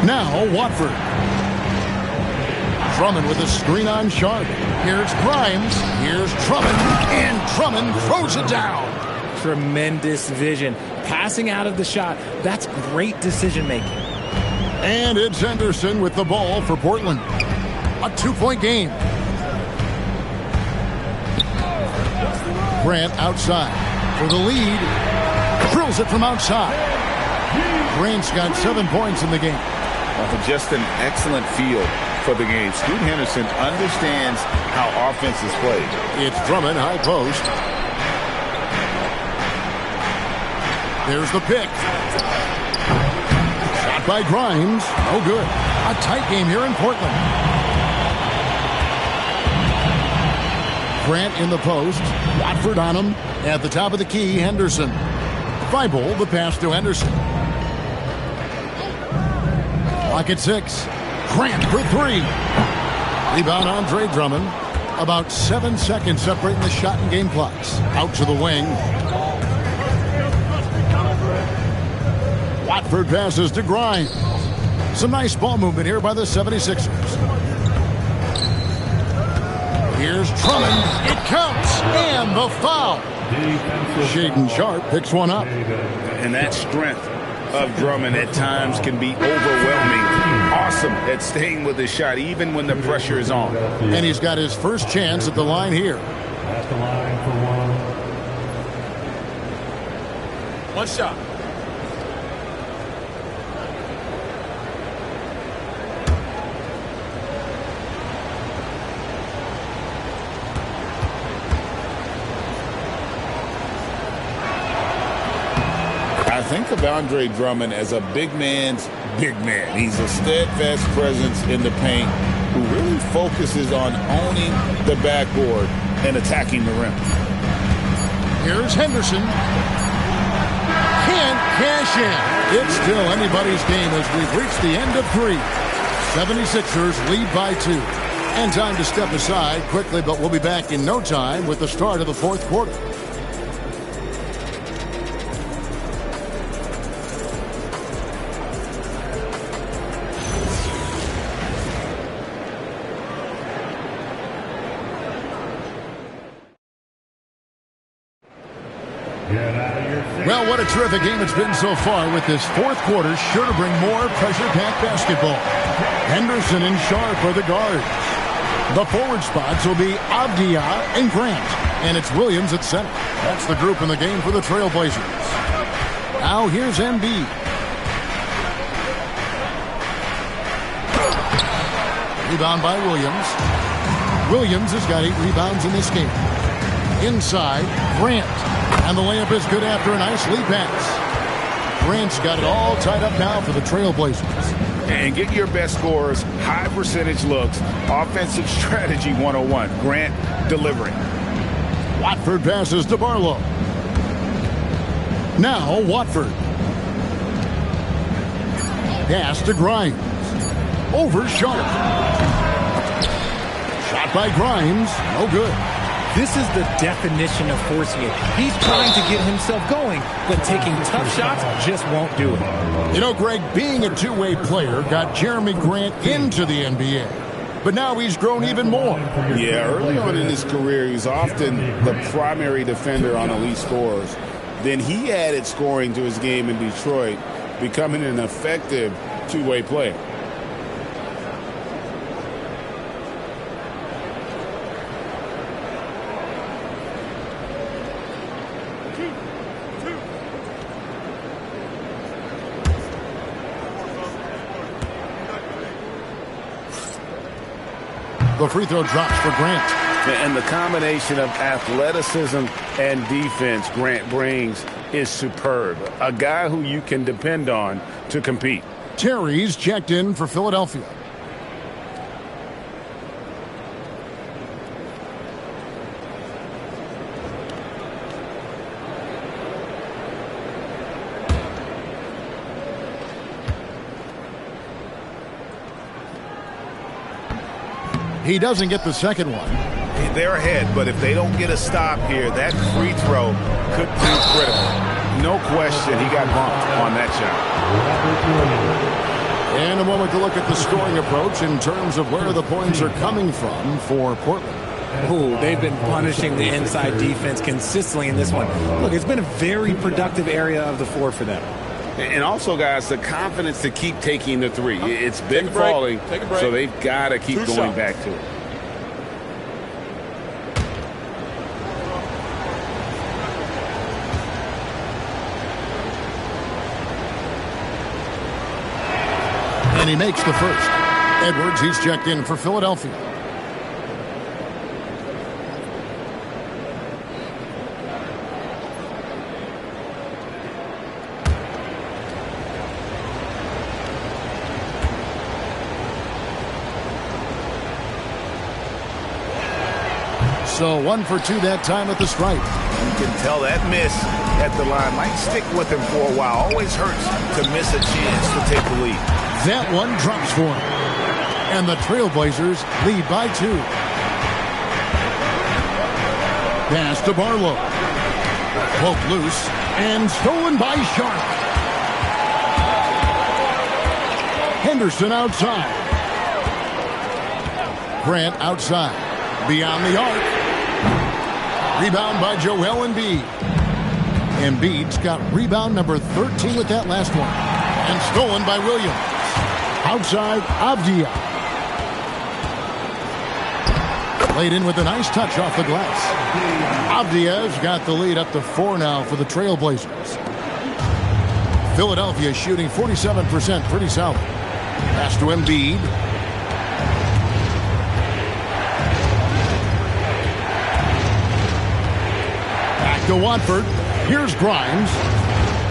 Now Watford. Drummond with a screen on Sharp. Here's Grimes. Here's Drummond. And Drummond throws it down. Tremendous vision. Passing out of the shot. That's great decision making. And it's Henderson with the ball for Portland. A 2-point game. Grant outside for the lead. Drills it from outside. Grant's got 7 points in the game. Just an excellent feel for the game. Scoot Henderson understands how offense is played. It's Drummond, high post. There's the pick. Shot by Grimes. No good. A tight game here in Portland. Grant in the post. Watford on him. At the top of the key, Henderson. Thybulle, the pass to Henderson. Clock at 6. Grant for three. Rebound Andre Drummond. About 7 seconds separating the shot and game clocks. Out to the wing. Watford passes to Grimes. Some nice ball movement here by the 76ers. Here's Drummond. It counts. And the foul. Shaedon Sharpe picks one up. And that strength of Drummond at times can be overwhelming. Awesome at staying with his shot even when the pressure is on. And he's got his first chance at the line here. At the line for one. One shot. I think of Andre Drummond as a big man's big man. He's a steadfast presence in the paint who really focuses on owning the backboard and attacking the rim. Here's Henderson. Can't cash in. It's still anybody's game as we've reached the end of three. 76ers lead by 2. And time to step aside quickly, but we'll be back in no time with the start of the fourth quarter. Well, what a terrific game it's been so far with this fourth quarter. Sure to bring more pressure-packed basketball. Henderson and Sharpe are the guards. The forward spots will be Avdia and Grant. And it's Williams at center. That's the group in the game for the Trailblazers. Now here's Embiid. Rebound by Williams. Williams has got 8 rebounds in this game. Inside, Grant. And the layup is good after a nice lead pass. Grant's got it all tied up now for the Trailblazers. And get your best scores, high percentage looks, offensive strategy 101. Grant delivering. Watford passes to Barlow. Now Watford. Pass to Grimes. Over Sharpe. Shot by Grimes. No good. This is the definition of forcing it. He's trying to get himself going, but taking tough shots just won't do it. You know, Greg, being a two-way player got Jeremy Grant into the NBA. But now he's grown even more. Yeah, early on in his career, he was often the primary defender on elite scorers. Then he added scoring to his game in Detroit, becoming an effective two-way player. The free throw drops for Grant. And the combination of athleticism and defense Grant brings is superb. A guy who you can depend on to compete. Terry's checked in for Philadelphia. He doesn't get the second one. They're ahead, but if they don't get a stop here, that free throw could prove critical. No question, he got bumped on that shot. And a moment to look at the scoring approach in terms of where the points are coming from for Portland. Ooh, they've been punishing the inside defense consistently in this one. Look, it's been a very productive area of the floor for them. And also, guys, the confidence to keep taking the three. It's been falling, so they've got to keep going back to it. And he makes the first. Edwards, he's checked in for Philadelphia. So 1 for 2 that time at the stripe. You can tell that miss at the line might stick with him for a while. Always hurts to miss a chance to take the lead. That one drops for him. And the Trailblazers lead by 2. Pass to Barlow. Poked loose and stolen by Sharp. Henderson outside. Grant outside. Beyond the arc. Rebound by Joel Embiid. Embiid's got rebound number 13 with that last one. And stolen by Williams. Outside, Avdia. Played in with a nice touch off the glass. Avdia's got the lead up to 4 now for the Trailblazers. Philadelphia shooting 47%, pretty solid. Pass to Embiid. Back to Watford. Here's Grimes.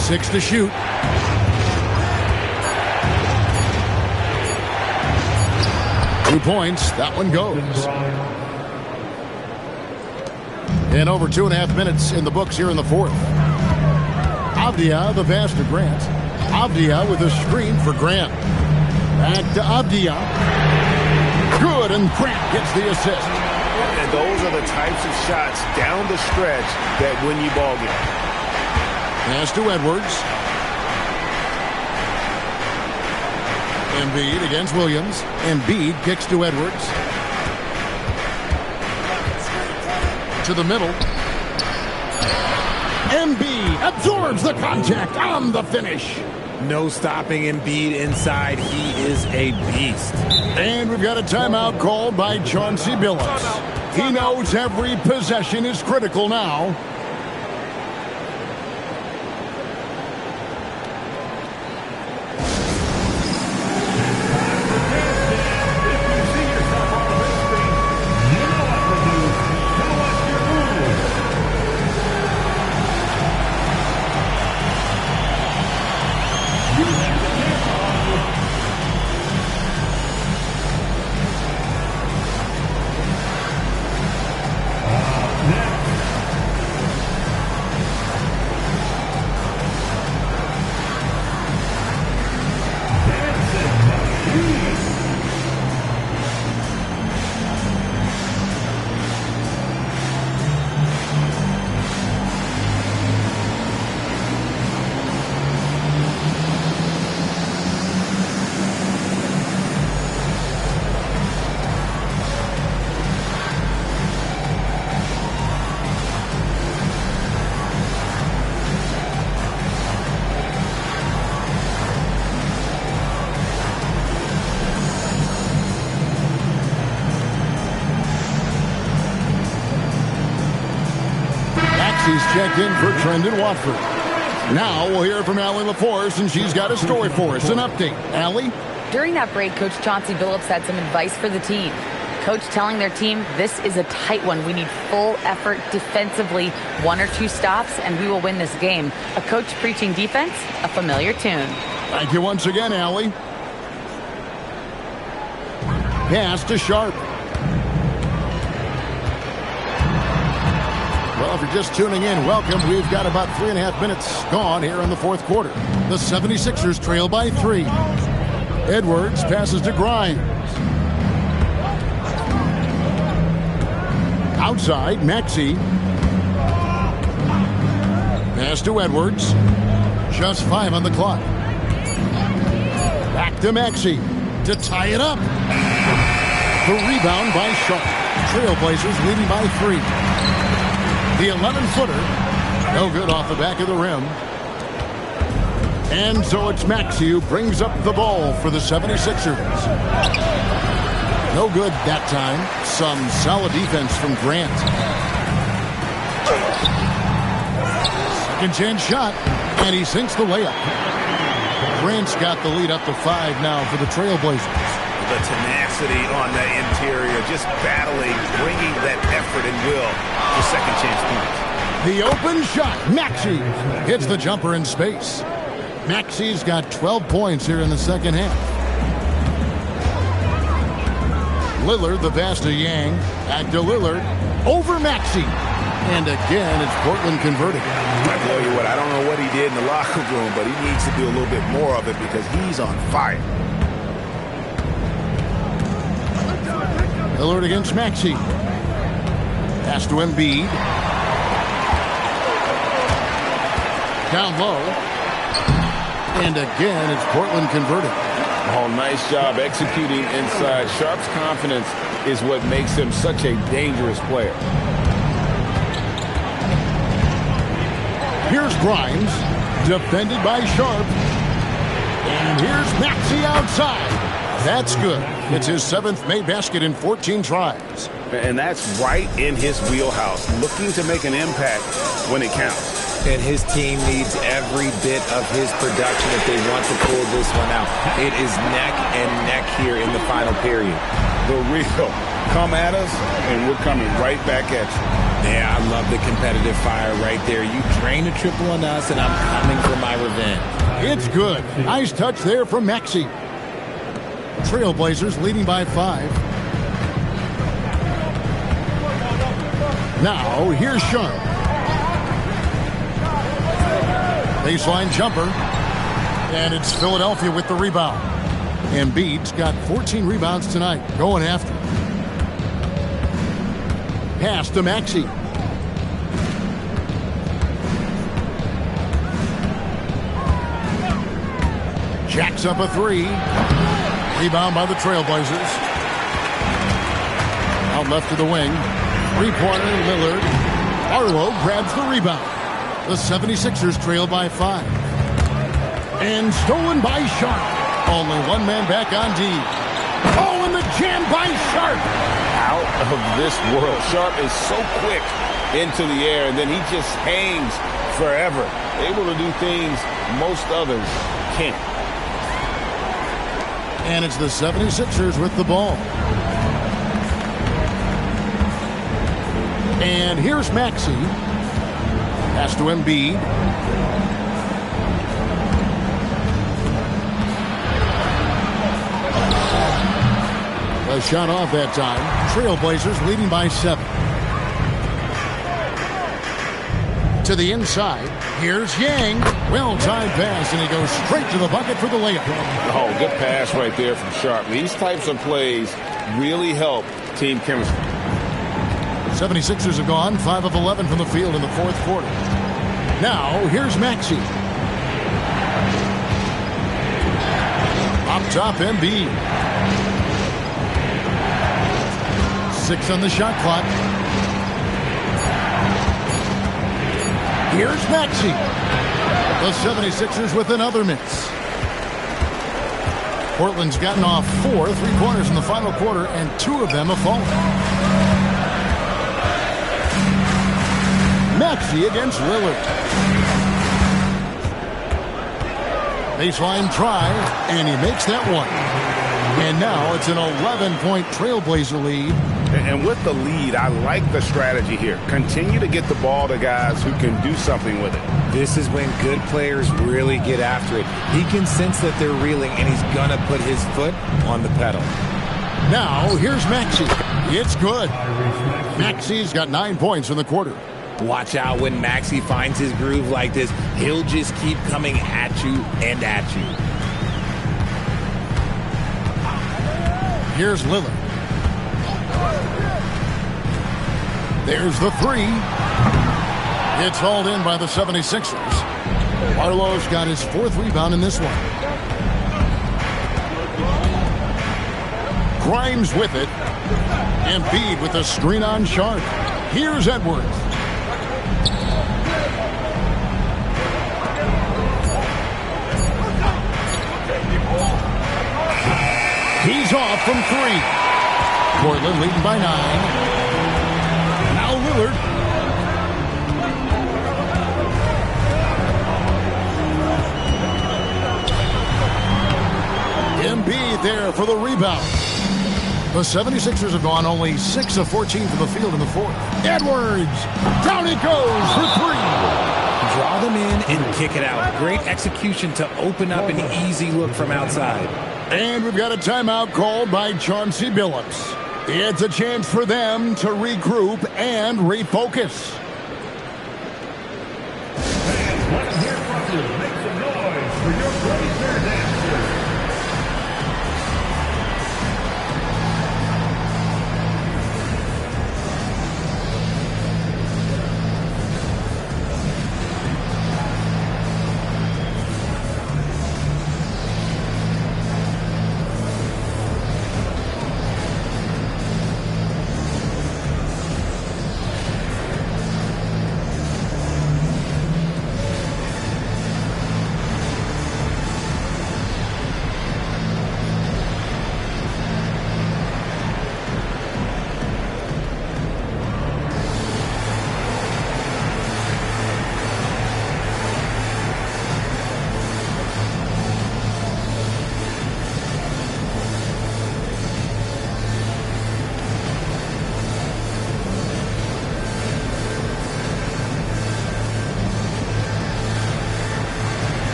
6 to shoot. Two points. That one goes. And over 2.5 minutes in the books here in the fourth. Avdia, the pass to Grant. Avdia with a screen for Grant. Back to Avdia. Good, and Grant gets the assist. And those are the types of shots down the stretch that win you ball game. Pass to Edwards. Embiid against Williams. Embiid kicks to Edwards. To the middle. Embiid absorbs the contact on the finish. No stopping Embiid inside. He is a beast. And we've got a timeout called by Chauncey Billups. He knows every possession is critical now. He's checked in for Trendon Watford. Now we'll hear from Allie LaForce, and she's got a story for us. An update. Allie? During that break, Coach Chauncey Billups had some advice for the team. Coach telling their team, this is a tight one. We need full effort defensively, 1 or 2 stops, and we will win this game. A coach preaching defense, a familiar tune. Thank you once again, Allie. Pass to Sharp. Well, if you're just tuning in, welcome. We've got about 3.5 minutes gone here in the fourth quarter. The 76ers trail by 3. Edwards passes to Grimes. Outside, Maxey. Pass to Edwards. Just 5 on the clock. Back to Maxey to tie it up. The rebound by Sharp. Trailblazers leading by 3. The 11-footer, no good off the back of the rim. And so it's Maxey who brings up the ball for the 76ers. No good that time. Some solid defense from Grant. Second chance shot, and he sinks the layup. Grant's got the lead up to 5 now for the Trailblazers. The tenacity on the interior, just battling, bringing that effort and will for second chance points. The open shot, Maxey hits the jumper in space. Maxey's got 12 points here in the second half. Lillard, the pass to Yang, back to Lillard, over Maxey. And again, it's Portland converting. I tell you what, I don't know what he did in the locker room, but he needs to do a little bit more of it because he's on fire. Lillard against Maxey. Pass to Embiid. Down low. And again, it's Portland converted. Oh, nice job executing inside. Sharp's confidence is what makes him such a dangerous player. Here's Grimes, defended by Sharp. And here's Maxey outside. That's good. It's his 7th made basket in 14 tries. And that's right in his wheelhouse, looking to make an impact when it counts. And his team needs every bit of his production if they want to pull this one out. It is neck and neck here in the final period. The real come at us, and we're coming right back at you. Yeah, I love the competitive fire right there. You drain a triple on us, and I'm coming for my revenge. It's good. Nice touch there from Maxey. Trailblazers leading by 5. Now, here's Sharp. Baseline jumper. And it's Philadelphia with the rebound. Embiid's got 14 rebounds tonight. Going after it. Pass to Maxey. Jacks up a 3. Rebound by the Trailblazers. Out left to the wing. 3-pointer, Lillard. Arlo grabs the rebound. The 76ers trail by 5. And stolen by Sharp. Only one man back on D. Oh, and the jam by Sharp. Out of this world. Sharp is so quick into the air, and then he just hangs forever. Able to do things most others can't. And it's the 76ers with the ball. And here's Maxey. Pass to Embiid. A shot off that time. Trailblazers leading by 7. To the inside. Here's Yang. Well-timed pass, and he goes straight to the bucket for the layup. Oh, good pass right there from Sharp. These types of plays really help team chemistry. 76ers have gone 5 of 11 from the field in the 4th quarter. Now, here's Maxey. Up top, Embiid. 6 on the shot clock. Here's Maxey. The 76ers with another miss. Portland's gotten off 4 3-pointers in the final quarter, and 2 of them have fallen. Maxey against Lillard. Baseline try, and he makes that one. And now it's an 11-point Trailblazer lead. And with the lead, I like the strategy here. Continue to get the ball to guys who can do something with it. This is when good players really get after it. He can sense that they're reeling, and he's going to put his foot on the pedal. Now, here's Maxey. It's good. Maxey's got 9 points in the quarter. Watch out when Maxey finds his groove like this. He'll just keep coming at you and at you. Here's Lillard. There's the 3. It's hauled in by the 76ers. Arlo's got his 4th rebound in this one. Grimes with it. Embiid with the screen on Sharp. Here's Edwards. He's off from 3. Portland leading by 9. Now Lillard. Embiid there for the rebound. The 76ers have gone only 6 of 14 from the field in the 4th. Edwards. Down he goes for 3. Draw them in and kick it out. Great execution to open up an easy look from outside. And we've got a timeout called by Chauncey Billups. It's a chance for them to regroup and refocus. Fans, let them hear from you. Make some noise for your Blazer dancers.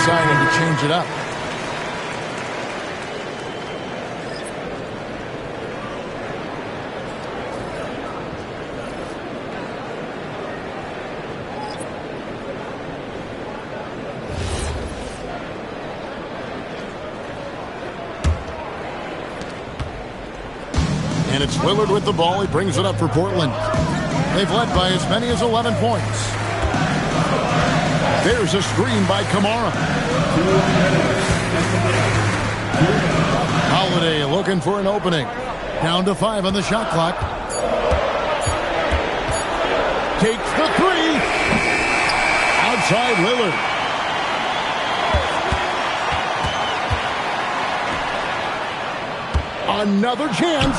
deciding to change it up. And it's Lillard with the ball. He brings it up for Portland. They've led by as many as 11 points. There's a screen by Kamara. Holiday looking for an opening. Down to 5 on the shot clock. Takes the 3. Outside Lillard. Another chance.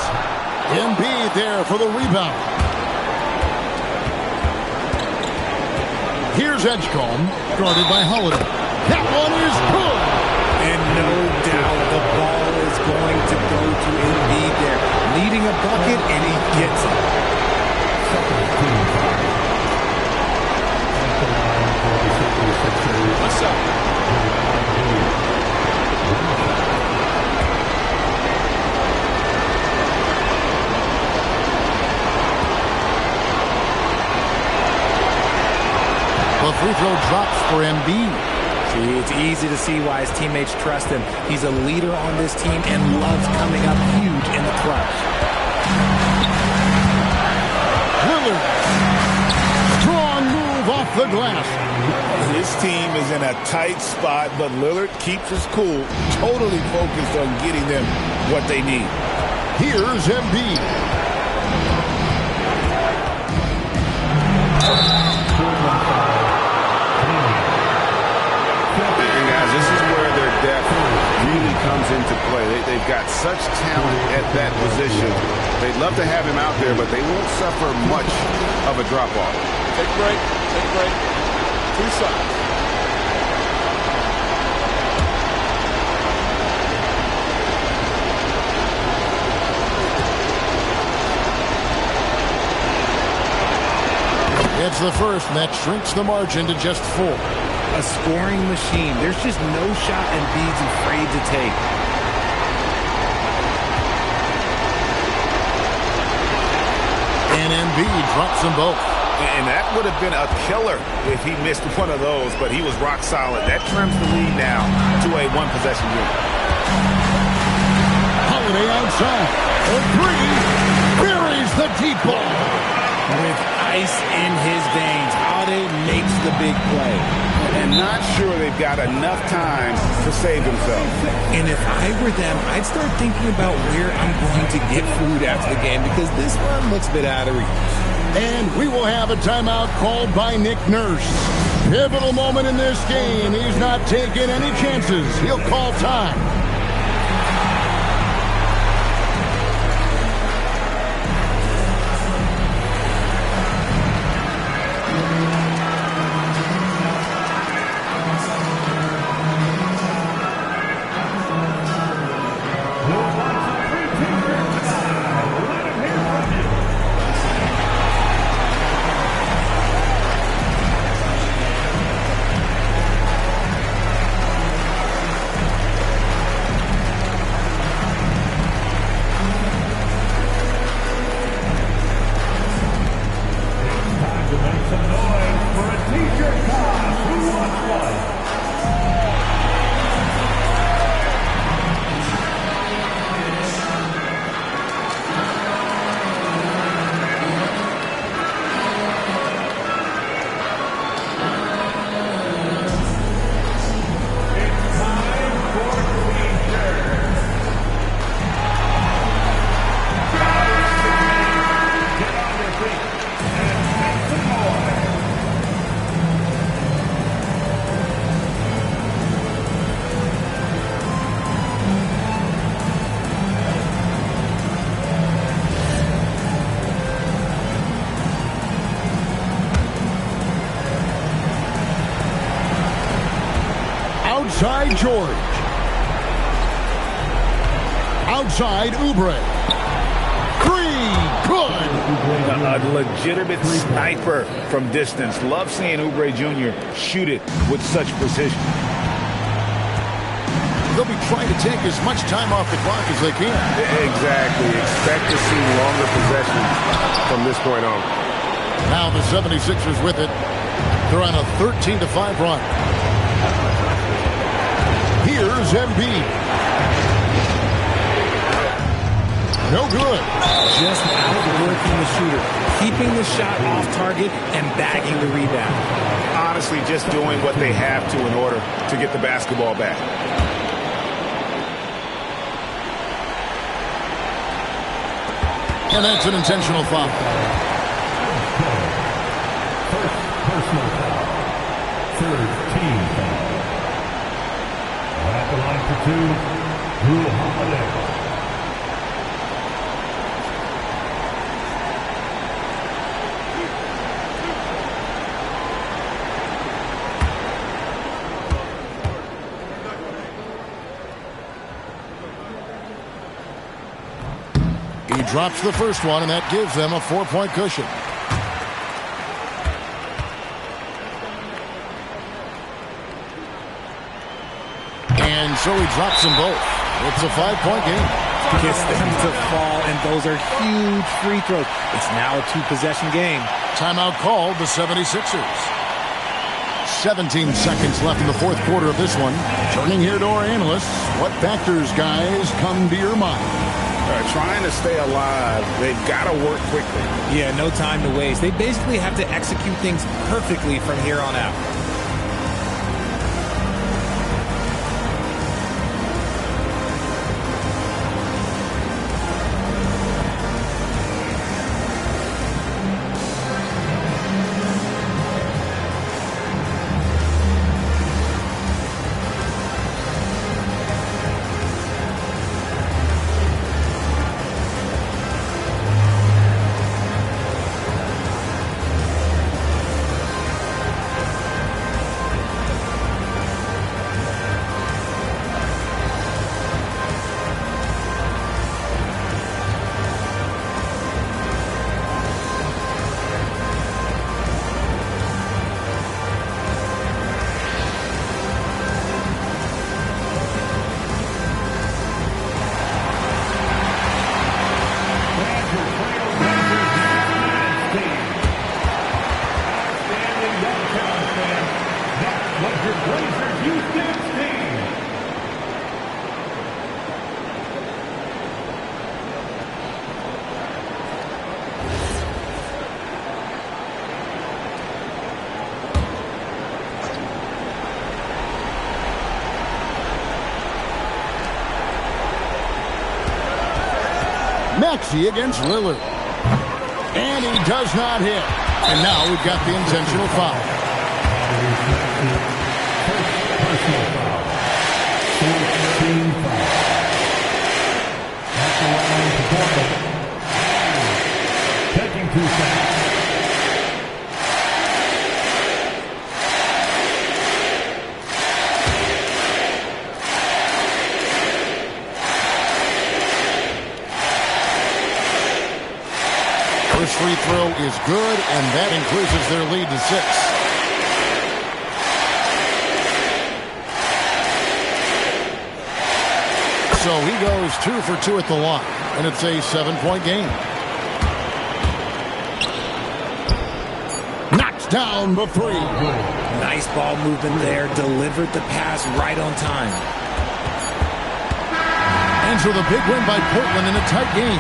Embiid there for the rebound. Here's Edgecombe, guarded by Holiday. That one is good. And no doubt the ball is going to go to Embiid there. Needing a bucket, and he gets it. What's up? The free throw drops for Embiid. See, it's easy to see why his teammates trust him. He's a leader on this team and loves coming up huge in the clutch. Lillard. Strong move off the glass. His team is in a tight spot, but Lillard keeps his cool, totally focused on getting them what they need. Here's Embiid. And guys, this is where their depth really comes into play. They've got such talent at that position. They'd love to have him out there, but they won't suffer much of a drop-off. Take a break. Take a break. 2 sides. It's the first, and that shrinks the margin to just 4. A scoring machine. There's just no shot Embiid's afraid to take. And Embiid drops them both. And that would have been a killer if he missed one of those, but he was rock solid. That trims the lead now to a 1-possession unit. Holiday outside. A 3. Buries the deep ball. With ice in his veins, Holiday makes the big play. And not sure they've got enough time to save themselves. And if I were them, I'd start thinking about where I'm going to get food after the game because this one looks a bit out of reach. And we will have a timeout called by Nick Nurse. Pivotal moment in this game. He's not taking any chances. He'll call time. Outside George. Outside Oubre. 3. Good. A legitimate sniper from distance. Love seeing Oubre Jr. shoot it with such precision. they'll be trying to take as much time off the clock as they can. Exactly. Expect to see longer possessions from this point on. Now the 76ers with it. They're on a 13-5 run. Here's Embiid. No good. Just outworking the shooter, keeping the shot off target and bagging the rebound. Honestly, just doing what they have to in order to get the basketball back. And that's an intentional foul. First personal foul. Third team foul. At the line for two, Drew Holiday. He drops the first one, and that gives them a 4-point cushion. And so he drops them both. It's a 5-point game. Gets them to fall, and those are huge free throws. It's now a 2-possession game. Timeout called the 76ers. 17 seconds left in the fourth quarter of this one. Turning here to our analysts. What factors, guys, come to your mind? Trying to stay alive, they've got to work quickly. Yeah, no time to waste. They basically have to execute things perfectly from here on out. Maxey against Lillard. And he does not hit. And now we've got the intentional foul. Personal foul. 14 foul. At the line to Portland. Taking 2 seconds. First free throw is good, and that increases their lead to 6. So he goes 2 for 2 at the line, and it's a 7-point game. Knocks down the 3. Nice ball movement there. Delivered the pass right on time. Ends with a big win by Portland in a tight game.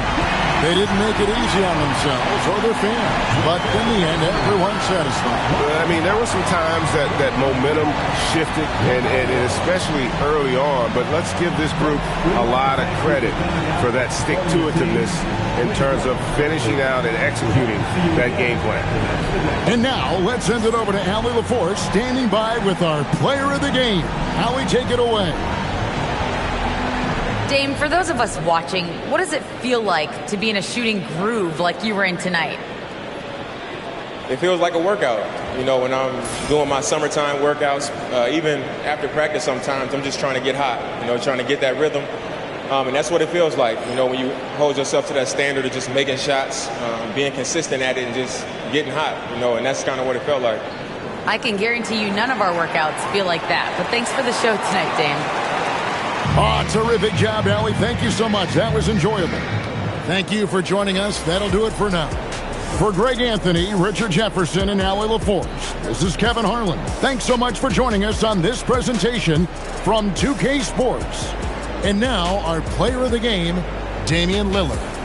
They didn't make it easy on themselves or their fans, but in the end, everyone's satisfied. I mean, there were some times that momentum shifted, and especially early on, but let's give this group a lot of credit for that stick-to-itiveness in terms of finishing out and executing that game plan. And now, let's send it over to Allie LaForce, standing by with our player of the game. Allie, take it away. Dame, for those of us watching, what does it feel like to be in a shooting groove like you were in tonight? It feels like a workout. You know, when I'm doing my summertime workouts, even after practice sometimes, I'm just trying to get hot, you know, trying to get that rhythm. And that's what it feels like, you know, when you hold yourself to that standard of just making shots, being consistent at it and just getting hot, you know, and that's kind of what it felt like. I can guarantee you none of our workouts feel like that, but thanks for the show tonight, Dame. Oh, terrific job, Allie. Thank you so much. That was enjoyable. Thank you for joining us. That'll do it for now. For Greg Anthony, Richard Jefferson, and Allie LaForce, this is Kevin Harlan. Thanks so much for joining us on this presentation from 2K Sports. And now, our player of the game, Damian Lillard.